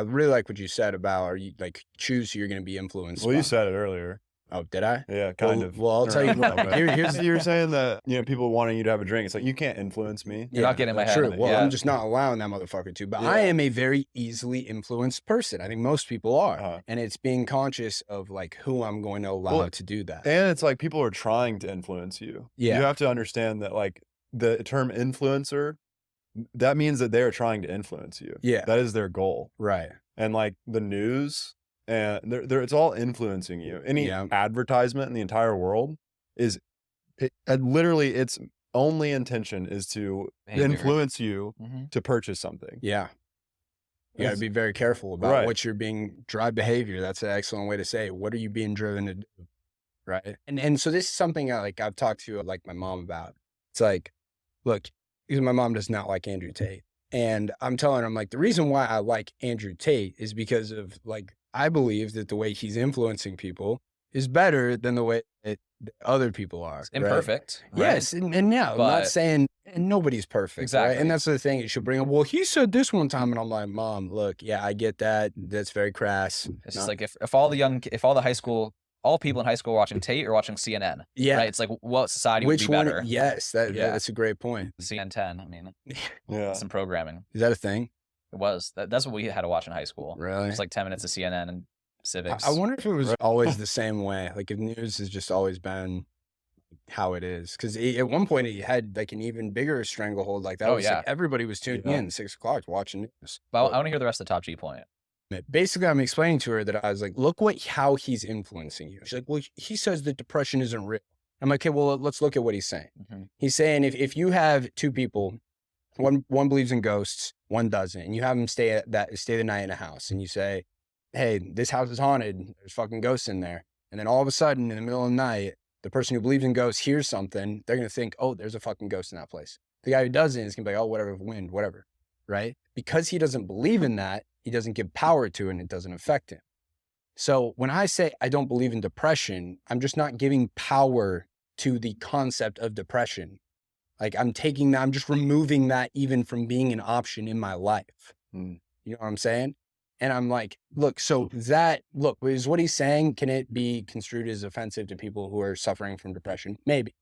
really like what you said about, are you like choose who you're going to be influenced Well, by. you said it earlier. Oh, did I? Yeah, kind of. Well, I'll tell you what. Here's you were saying that people wanting you to have a drink. It's like you can't influence me. You're not getting in my head. True. Well, Yeah. I'm just not allowing that motherfucker to. But I Yeah. am a very easily influenced person. I think most people are. Uh-huh. And it's being conscious of like who I'm going to allow to do that. And it's like people are trying to influence you. Yeah. You have to understand that like the term influencer, that means that they're trying to influence you. Yeah. That is their goal. Right. And like the news and it's all influencing you. Any Yeah. advertisement in the entire world is literally its only intention is to Behavior. influence you Mhm. to purchase something. Yeah. You got to It's- be very careful about Right. what you're being drive behavior. That's an excellent way to say it. What are you being driven to do? Right. And so this is something I've talked to like my mom about. It's like, look, because my mom does not like Andrew Tate. And I'm telling her, I'm like, the reason why I like Andrew Tate is because of like, I believe that the way he's influencing people is better than the way that other people are. It's right? imperfect. right? Yes, and yeah, I'm not But- saying and nobody's perfect, right? Exactly. And that's the thing you should bring up. Well, he said this one time, and I'm like, Mom, look, yeah, I get that. That's very crass. It's Not- just like if all the high school, all people in high school are watching Tate or watching CNN, yeah, right? It's like what society which would be one? better? Yes, Yeah. that's a great point. CN 10. I mean, Yeah. some programming. Is that a thing? It was that's what we had to watch in high school. Really? It's like 10 minutes of CNN and civics. I wonder if it was Right. always the same way. Like if news has just always been how it is. Because at one point he had like an even bigger stranglehold. Like that Oh, was yeah. like everybody was tuning Yeah. in 6 o'clock watching news. But I want to hear the rest of the top G point. Basically, I'm explaining to her that I was like, look how he's influencing you. She's like, well, he says that depression isn't real. I'm like, okay, well, let's look at what he's saying. Mhm. He's saying if you have two people, one believes in ghosts, one doesn't, and you have them stay the night in a house, and you say, hey, this house is haunted. There's fucking ghosts in there. And then all of a sudden, in the middle of the night, the person who believes in ghosts hears something. They're going to think, oh, there's a fucking ghost in that place. The guy who doesn't is going to be like, oh, whatever, wind, whatever. Right? Because he doesn't believe in that, he doesn't give power to it, and it doesn't affect him. So when I say I don't believe in depression, I'm just not giving power to the concept of depression. Like I'm just removing that even from being an option in my life. Mm. You know what I'm saying? And I'm like, look, is what he's saying, can it be construed as offensive to people who are suffering from depression? Maybe.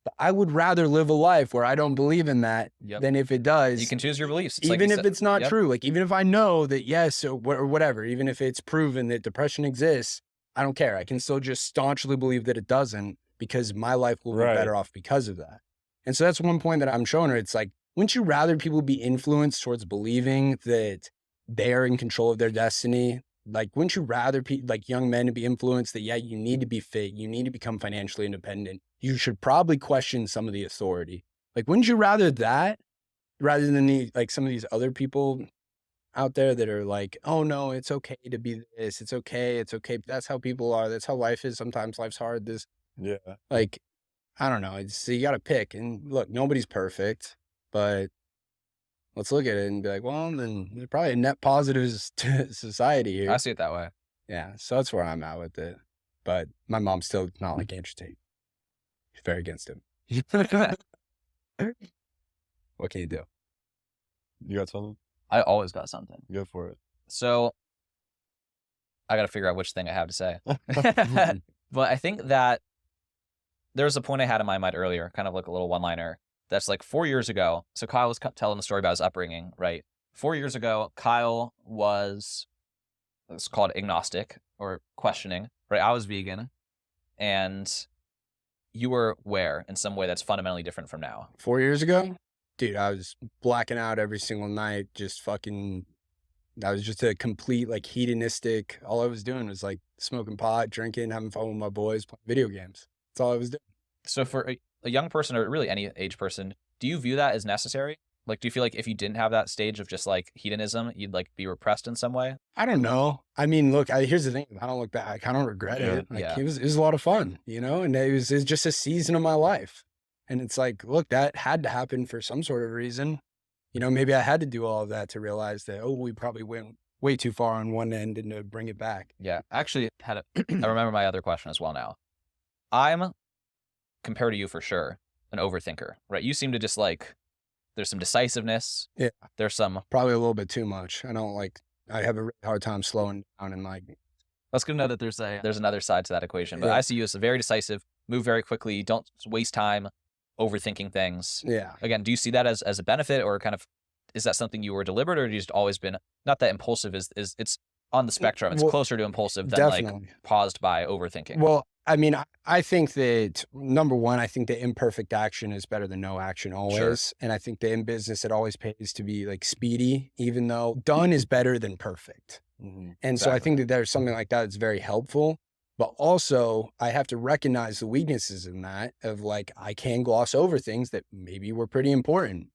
But I would rather live a life where I don't believe in that Yep. than if it does. You can choose your beliefs. It's like Even you if said. it's not Yep. true, like even if I know that yes or whatever, even if it's proven that depression exists, I don't care. I can still just staunchly believe that it doesn't because my life will be Right. better off because of that. And so that's one point that I'm showing her. It's like, wouldn't you rather people be influenced towards believing that they are in control of their destiny? Like, wouldn't you rather like young men to be influenced that, yeah, you need to be fit, you need to become financially independent. You should probably question some of the authority. Like, wouldn't you rather that rather than like some of these other people out there that are like, oh no, it's okay to be this. It's okay. It's okay. That's how people are. That's how life is. Sometimes life's hard. Yeah. Like, I don't know. So you got to pick. And look, nobody's perfect, but let's look at it and be like, well, then there's probably a net positive to society here. I see it that way. Yeah. So that's where I'm at with it. But my mom's still not like Andrew Tate. She's very against him. What can you do? You got something? I always got something. Go for it. So I got to figure out which thing I have to say. But I think that there was a point I had in my mind earlier, kind of like a little one-liner. That's like 4 years ago. So Kyle was telling the story about his upbringing, right? 4 years ago, Kyle was, it's called agnostic or questioning, right? I was vegan, and you were where in some way that's fundamentally different from now. 4 years ago, dude, I was blacking out every single night, just fucking, I was just a complete like hedonistic. All I was doing was like smoking pot, drinking, having fun with my boys, playing video games. That's all I was doing. So for a young person, or really any age person, do you view that as necessary? Like, do you feel like if you didn't have that stage of just like hedonism, you'd like be repressed in some way? I don't know. I mean, look, here's the thing. I don't look back. I don't regret it. Like, Yeah. it was a lot of fun, you know, and it was just a season of my life. And it's like, look, that had to happen for some sort of reason. You know, maybe I had to do all of that to realize that, oh, we probably went way too far on one end and to bring it back. Yeah. Actually, I remember my other question as well now. I'm, compared to you for sure, an overthinker, right? You seem to just like, there's some decisiveness. Yeah. There's some. Probably a little bit too much. I have a really hard time slowing down and like. That's good to know that there's another side to that equation. But Yeah. I see you as very decisive, move very quickly, don't waste time overthinking things. Yeah. Again, do you see that as a benefit, or kind of, is that something you were deliberate, or have you just always been, not that impulsive is it's on the spectrum. It's Well, closer to impulsive than definitely. like paused by overthinking. Well, I mean, I think that number one, I think that imperfect action is better than no action always. And I think that in business, it always pays to be like speedy, even though done is better than perfect. Mm-hmm. And so I Exactly. think that there's something like that that's very helpful. But also, I have to recognize the weaknesses in that of like, I can gloss over things that maybe were pretty important.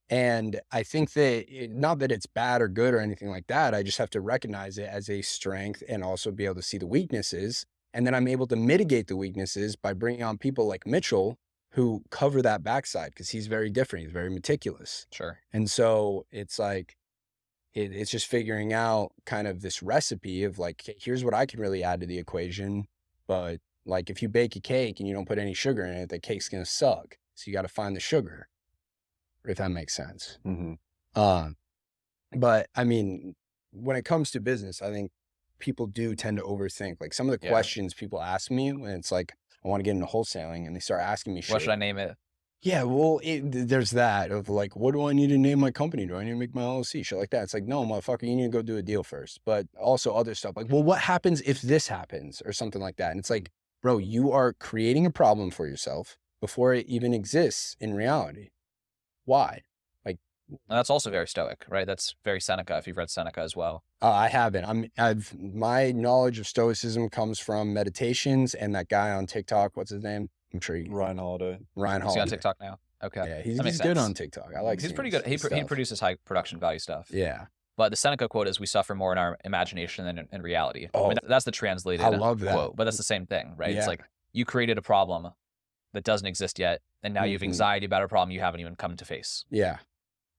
And I think that not that it's bad or good or anything like that. I just have to recognize it as a strength and also be able to see the weaknesses. And then I'm able to mitigate the weaknesses by bringing on people like Mitchell who cover that backside because he's very different. He's very meticulous. Sure. And so it's like, it's just figuring out kind of this recipe of like, okay, here's what I can really add to the equation. But like if you bake a cake and you don't put any sugar in it, the cake's going to suck. So you got to find the sugar, if that makes sense. Mm-hmm. But I mean, when it comes to business, I think people do tend to overthink. Like some of the Yeah. questions people ask me when it's like, I want to get into wholesaling and they start asking me shit. What should I name it? Yeah, well, there's that of like, what do I need to name my company? Do I need to make my LLC? Shit like that. It's like, no, motherfucker, you need to go do a deal first. But also other stuff like, well, what happens if this happens or something like that? And it's like, bro, you are creating a problem for yourself before it even exists in reality. Why? And that's also very stoic, right? That's very Seneca, if you've read Seneca as well. I haven't. My knowledge of stoicism comes from meditations and that guy on TikTok. What's his name? I'm sure Ryan Holiday. Ryan Is he on Holiday. TikTok now? Okay. Yeah, he's That makes good sense. on TikTok. I like. He's seeing pretty good. his He stuff. produces high production value stuff. Yeah, But the Seneca quote is, "We suffer more in our imagination than in reality." I Oh, mean, that's the translated I love that. quote, but that's the same thing, right? Yeah. It's like you created a problem that doesn't exist yet, and now you have Mhm. anxiety about a problem you haven't even come to face. Yeah,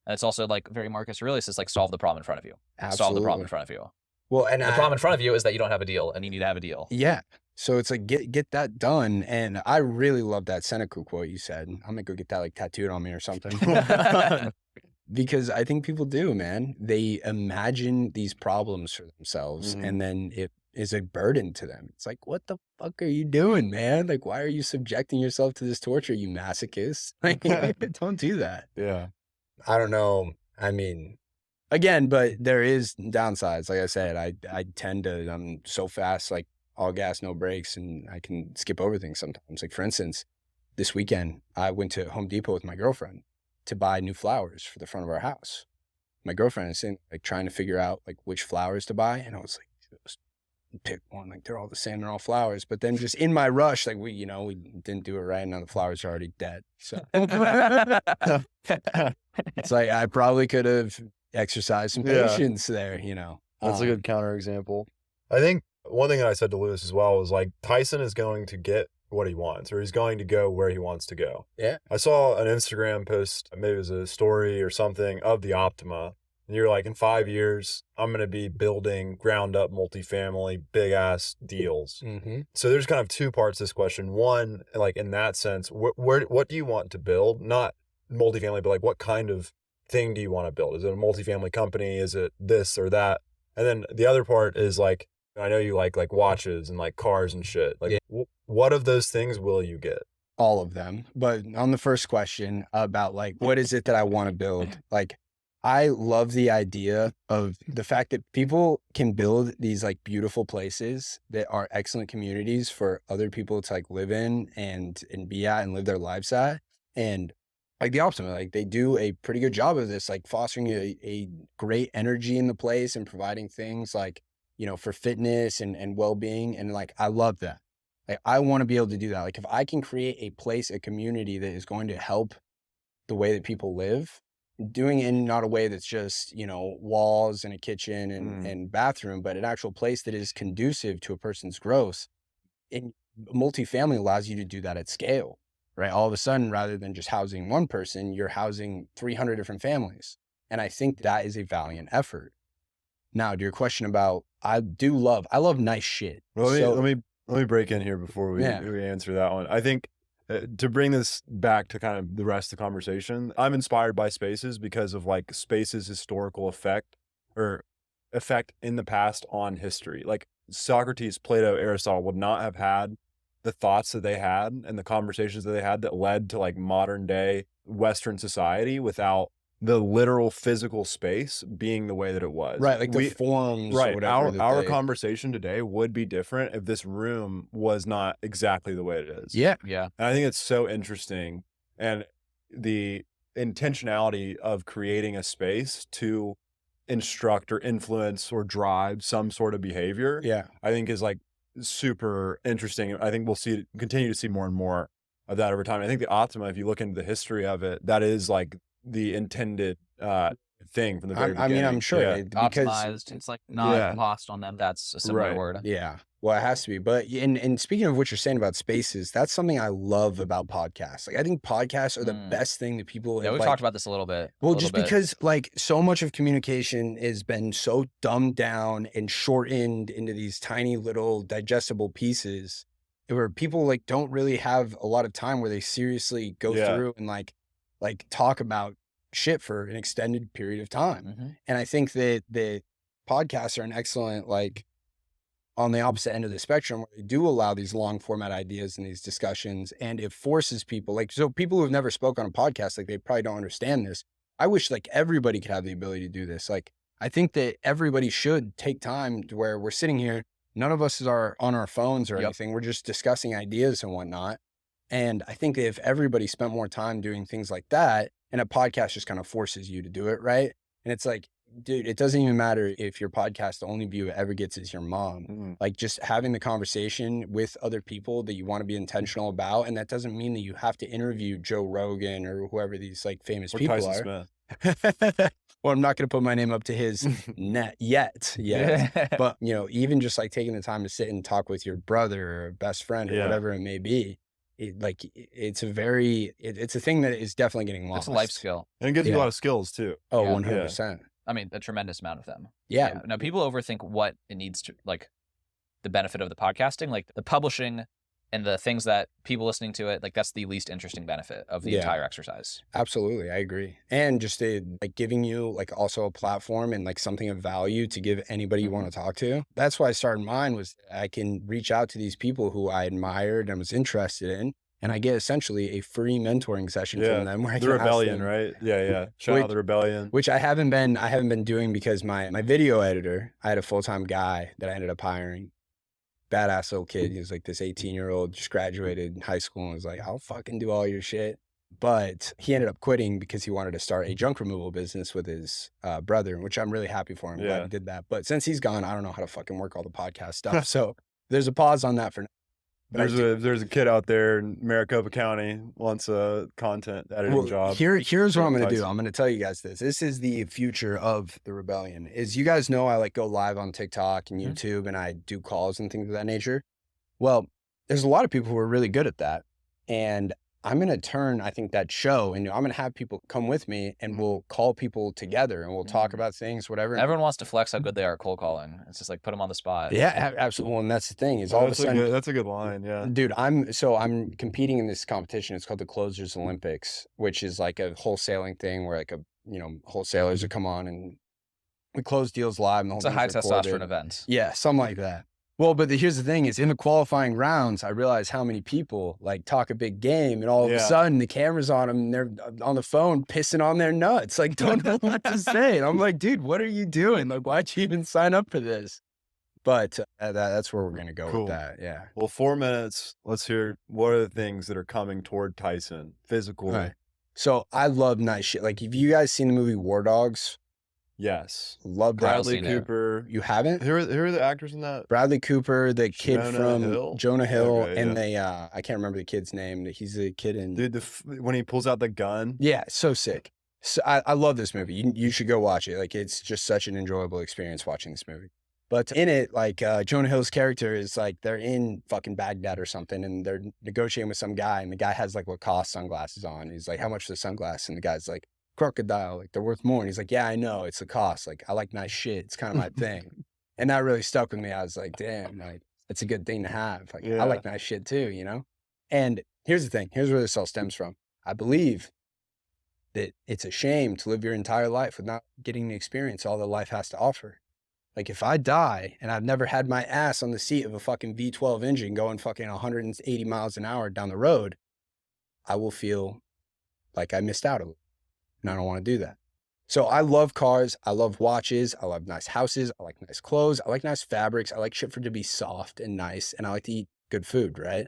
And it's also like very Marcus Aurelius is like solve the problem in front of you. absolutely. Solve the problem in front of you. Well, and The problem in front of you is that you don't have a deal, and you need to have a deal. yeah. So it's like get that done. And I really love that Seneca quote you said. I'm gonna go get that like tattooed on me or something. Because I think people do, man. They imagine these problems for themselves Mhm. and then it is a burden to them. It's like, what the fuck are you doing, man? Like, why are you subjecting yourself to this torture, you masochist? Like, don't do that. Yeah. I don't know. I mean, again, but there is downsides. Like I said, I tend to, I'm so fast, like all gas, no brakes, and I can skip over things sometimes. Like, for instance, this weekend, I went to Home Depot with my girlfriend to buy new flowers for the front of our house. My girlfriend is sitting, like, trying to figure out like which flowers to buy. And I was like, just pick one, like they're all the same, they're all flowers. But then just in my rush, like we didn't do it right. Now the flowers are already dead. So it's like, I probably could have exercised some Yeah. patience there, That's a good counterexample. I think one thing that I said to Lewis as well was like, Tyson is going to get what he wants, or he's going to go where he wants to go. Yeah. I saw an Instagram post, maybe it was a story or something, of the Optima. And you're like, in 5 years, I'm going to be building ground up multifamily, big ass deals. Mm-hmm. So there's kind of two parts to this question. One, like in that sense, what do you want to build? Not multifamily, but like what kind of thing do you want to build? Is it a multifamily company? Is it this or that? And then the other part is like, I know you like watches and like cars and shit. Like, what of those things will you get? All of them. But on the first question about like, what is it that I want to build? Like, I love the idea of the fact that people can build these like beautiful places that are excellent communities for other people to like live in and be at and live their lives at. And like the Optima, like they do a pretty good job of this, like fostering a great energy in the place and providing things like, for fitness and well-being. And like, I love that. Like, I want to be able to do that. Like, if I can create a place, a community that is going to help the way that people live, doing it in not a way that's just, walls and a kitchen and bathroom, but an actual place that is conducive to a person's growth. And multifamily allows you to do that at scale, right? All of a sudden, rather than just housing one person, you're housing 300 different families. And I think that is a valiant effort. Now, to your question about, I love nice shit. Well, let me break in here before we answer that one. I think to bring this back to kind of the rest of the conversation, I'm inspired by spaces because of like spaces' historical effect in the past on history. Like Socrates, Plato, Aristotle would not have had the thoughts that they had and the conversations that they had that led to like modern day Western society without the literal physical space being the way that it was. Right, like the forms or right. whatever. Our conversation today would be different if this room was not exactly the way it is. Yeah. Yeah. And I think it's so interesting. And the intentionality of creating a space to instruct or influence or drive some sort of behavior, I think is like super interesting. I think we'll continue to see more and more of that over time. I think the Optima, if you look into the history of it, that is like the intended thing from the very beginning. I mean, I'm sure because optimized. It's like not lost on them. That's a similar word. Yeah. Well, it has to be. But and speaking of what you're saying about spaces, that's something I love about podcasts. Like, I think podcasts are the best thing that people. Yeah, we talked about this a little bit. Well, just because like so much of communication has been so dumbed down and shortened into these tiny little digestible pieces, where people like don't really have a lot of time where they seriously go through and like talk about shit for an extended period of time. Mm-hmm. And I think that the podcasts are an excellent, like, on the opposite end of the spectrum, where they do allow these long format ideas and these discussions, and it forces people, like, so people who have never spoke on a podcast, like, they probably don't understand this. I wish like everybody could have the ability to do this. Like, I think that everybody should take time to where we're sitting here, none of us are on our phones or anything. We're just discussing ideas and whatnot. And I think that if everybody spent more time doing things like that, and a podcast just kind of forces you to do it, right? And it's like, dude, it doesn't even matter if your podcast, the only view it ever gets is your mom. Like, just having the conversation with other people that you want to be intentional about. And that doesn't mean that you have to interview Joe Rogan or whoever these like famous people Tyson are. Smith. Well, I'm not going to put my name up to his net yet. But, even just like taking the time to sit and talk with your brother or best friend or whatever it may be, it's a thing that is definitely getting lost. It's a life skill. And it gives you a lot of skills too. Oh, 100%. I mean, a tremendous amount of them. Yeah. Now, people overthink what it needs to, like, the benefit of the podcasting, like the publishing and the things that people listening to it, like that's the least interesting benefit of the entire exercise. Absolutely. I agree. And just like giving you like also a platform and like something of value to give anybody you want to talk to. That's why I started mine, was I can reach out to these people who I admired and was interested in. And I get essentially a free mentoring session from them where I The can ask Rebellion, them, right? Yeah. Shout out the Rebellion. which I haven't been doing because my video editor, I had a full-time guy that I ended up hiring. Badass little kid. He was like this 18-year-old, just graduated high school and was like, I'll fucking do all your shit. But he ended up quitting because he wanted to start a junk removal business with his brother, which I'm really happy for him. Glad he did that. But since he's gone, I don't know how to fucking work all the podcast stuff. So there's a pause on that for now. But there's a kid out there in Maricopa County wants a content editing job. Here's what I'm going to do. I'm going to tell you guys this. This is the future of the Rebellion. Is you guys know I like go live on TikTok and YouTube and I do calls and things of that nature. Well, there's a lot of people who are really good at that. And I'm going to turn, I think, that show, and I'm going to have people come with me and we'll call people together and we'll talk about things, whatever. Everyone wants to flex how good they are at cold calling. It's just like put them on the spot. Yeah, absolutely. Well, and that's the thing is all of a sudden, that's a good line. Yeah, dude, I'm competing in this competition. It's called the Closers Olympics, which is like a wholesaling thing where like wholesalers would come on and we close deals live. And the whole It's a high thing's recorded. testosterone event. Yeah, something like that. Well, but here's the thing is in the qualifying rounds, I realized how many people like talk a big game and all of a sudden the camera's on them and they're on the phone pissing on their nuts. Like, don't know what to say. And I'm like, dude, what are you doing? Like, why'd you even sign up for this? But that's where we're going to go with that. Yeah. Well, 4 minutes. Let's hear what are the things that are coming toward Tyson physically. Right. So I love nice shit. Like, have you guys seen the movie War Dogs? Yes. Love that. Bradley Cooper. You haven't? Who are the actors in that? Bradley Cooper, the kid Jonah Hill, Okay, and I can't remember the kid's name. He's a kid in. Dude, when he pulls out the gun. Yeah, so sick. So I love this movie. You should go watch it. Like, it's just such an enjoyable experience watching this movie. But in it, like Jonah Hill's character is like they're in fucking Baghdad or something, and they're negotiating with some guy, and the guy has like Lacoste sunglasses on. He's like, "How much for the sunglasses?" And the guy's like, "Crocodile, like they're worth more." And he's like, "Yeah, I know, it's the cost. Like I like nice shit. It's kind of my thing." And that really stuck with me. I was like, "Damn, like it's a good thing to have. Like I like nice shit too, you know." And here's the thing. Here's where this all stems from. I believe that it's a shame to live your entire life with not getting the experience all that life has to offer. Like if I die and I've never had my ass on the seat of a fucking V12 engine going fucking 180 miles an hour down the road, I will feel like I missed out a little. And I don't want to do that. So I love cars. I love watches. I love nice houses. I like nice clothes. I like nice fabrics. I like shit for it to be soft and nice. And I like to eat good food, right?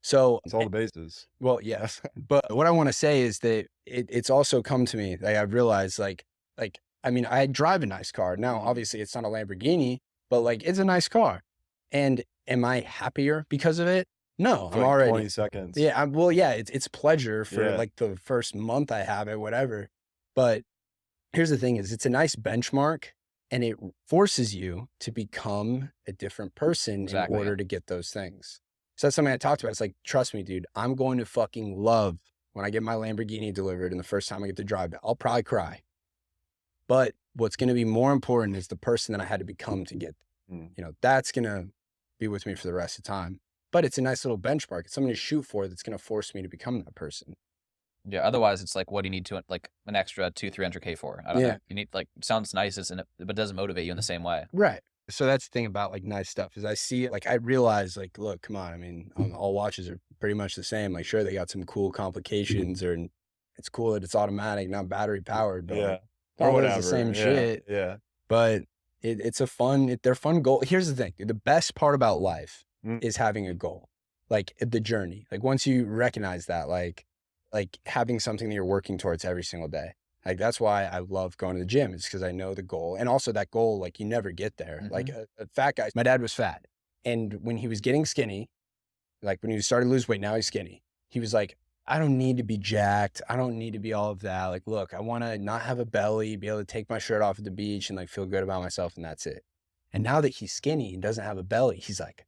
So it's all the bases. Well, yes. But what I want to say is that it's also come to me. Like I've realized I mean, I drive a nice car. Now, obviously it's not a Lamborghini, but like it's a nice car. And am I happier because of it? No, I'm already 20 seconds. Yeah. It's pleasure for like the first month I have it, whatever. But here's the thing is it's a nice benchmark and it forces you to become a different person in order to get those things. So that's something I talked about. It's like, trust me, dude, I'm going to fucking love when I get my Lamborghini delivered and the first time I get to drive it, I'll probably cry. But what's going to be more important is the person that I had to become to get, that's going to be with me for the rest of the time. But it's a nice little benchmark. It's something to shoot for that's going to force me to become that person. Yeah. Otherwise, it's like, what do you need to like an extra 200-300K for? I don't know. You need like sounds nice, but doesn't motivate you in the same way. Right. So that's the thing about like nice stuff is I see it, like I realize like, look, come on. I mean, all watches are pretty much the same. Like, sure, they got some cool complications or it's cool that it's automatic, not battery powered. But like, or whatever. It's the same shit. Yeah. But it's a fun, they're fun goal. Here's the thing. The best part about life is having a goal, like the journey. Like once you recognize that, like having something that you're working towards every single day. Like that's why I love going to the gym. It's because I know the goal. And also that goal, like you never get there. Like a fat guy, my dad was fat. And when he was getting skinny, like when he started to lose weight, now he's skinny. He was like, I don't need to be jacked. I don't need to be all of that. Like, look, I want to not have a belly, be able to take my shirt off at the beach and like feel good about myself. And that's it. And now that he's skinny and doesn't have a belly, he's like,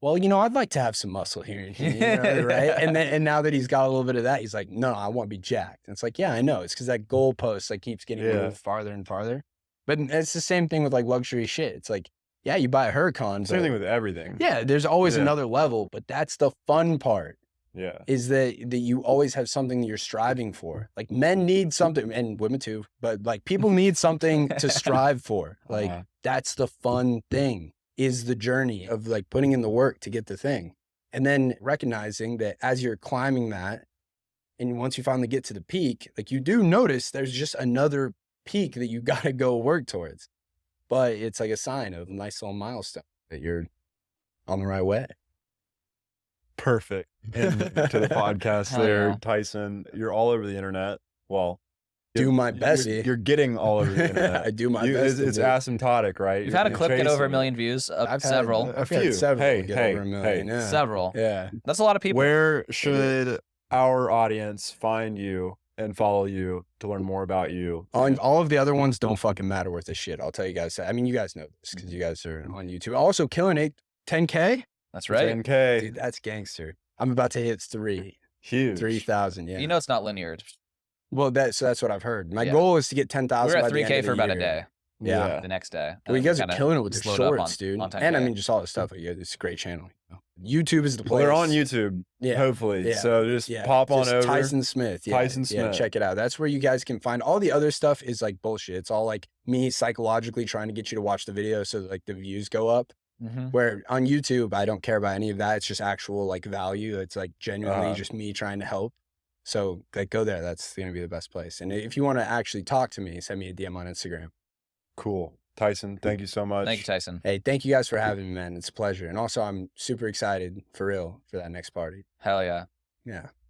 well, I'd like to have some muscle here and here, right? And now that he's got a little bit of that, he's like, no, I want to be jacked. And it's like, yeah, I know. It's because that goalpost like keeps getting moved farther and farther. But it's the same thing with like luxury shit. It's like Yeah, you buy a Huracan. Same but- thing with everything. Yeah, there's always Yeah. another level, but that's the fun part. Yeah. Is that you always have something that you're striving for. Like men need something, and women too, but like people need something to strive for. Like Uh-huh. that's the fun thing, is the journey of like putting in the work to get the thing. And then recognizing that as you're climbing that, and once you finally get to the peak, like you do notice there's just another peak that you got to go work towards. But it's like a sign of a nice little milestone that you're on the right way. Perfect. And to the podcast Hell there, yeah. Tyson. You're all over the internet. Well, Do my you're- best. You're getting all over the internet. I do my You- best. It's to do. asymptotic, right? You've had a You're clip get over a chasing million views. I've Several. A I've had few. several Hey, get hey, over a million. hey. Yeah. Several. Yeah. That's a lot of people. Where should our audience find you and follow you to learn more about you? On all of the other ones don't fucking matter worth a shit. I'll tell you guys that. I mean, you guys know this because you guys are on YouTube. Also killing 10K. That's right. 10K. Dude, that's gangster. I'm about to hit Huge. 3,000. Yeah. You know it's not linear. well, that's what I've heard. My Yeah. goal is to get 10,000. We were by at the end 3K of for the about a year. day. Yeah. The next day. Well, you And guys are kinda killing it with the slowed up shorts, dude. on 10K. And I mean, just all the stuff. Like, it's a great channel. You know? YouTube is the place. Well, they're on YouTube, Yeah. hopefully. Yeah. So just Yeah. pop on Just over. Tyson Smith. Yeah. Tyson Yeah, Smith. check it out. That's where you guys can find all the other stuff is like bullshit. It's all like me psychologically trying to get you to watch the video so that, like the views go up. Mhm. Where on YouTube, I don't care about any of that. It's just actual like value. It's like genuinely Uh-huh. just me trying to help. So like go there. That's going to be the best place. And if you want to actually talk to me, send me a DM on Instagram. Cool. Tyson, thank you so much. Thank you, Tyson. Hey, thank you guys for having me, man. It's a pleasure. And also I'm super excited for real for that next party. Hell yeah. Yeah.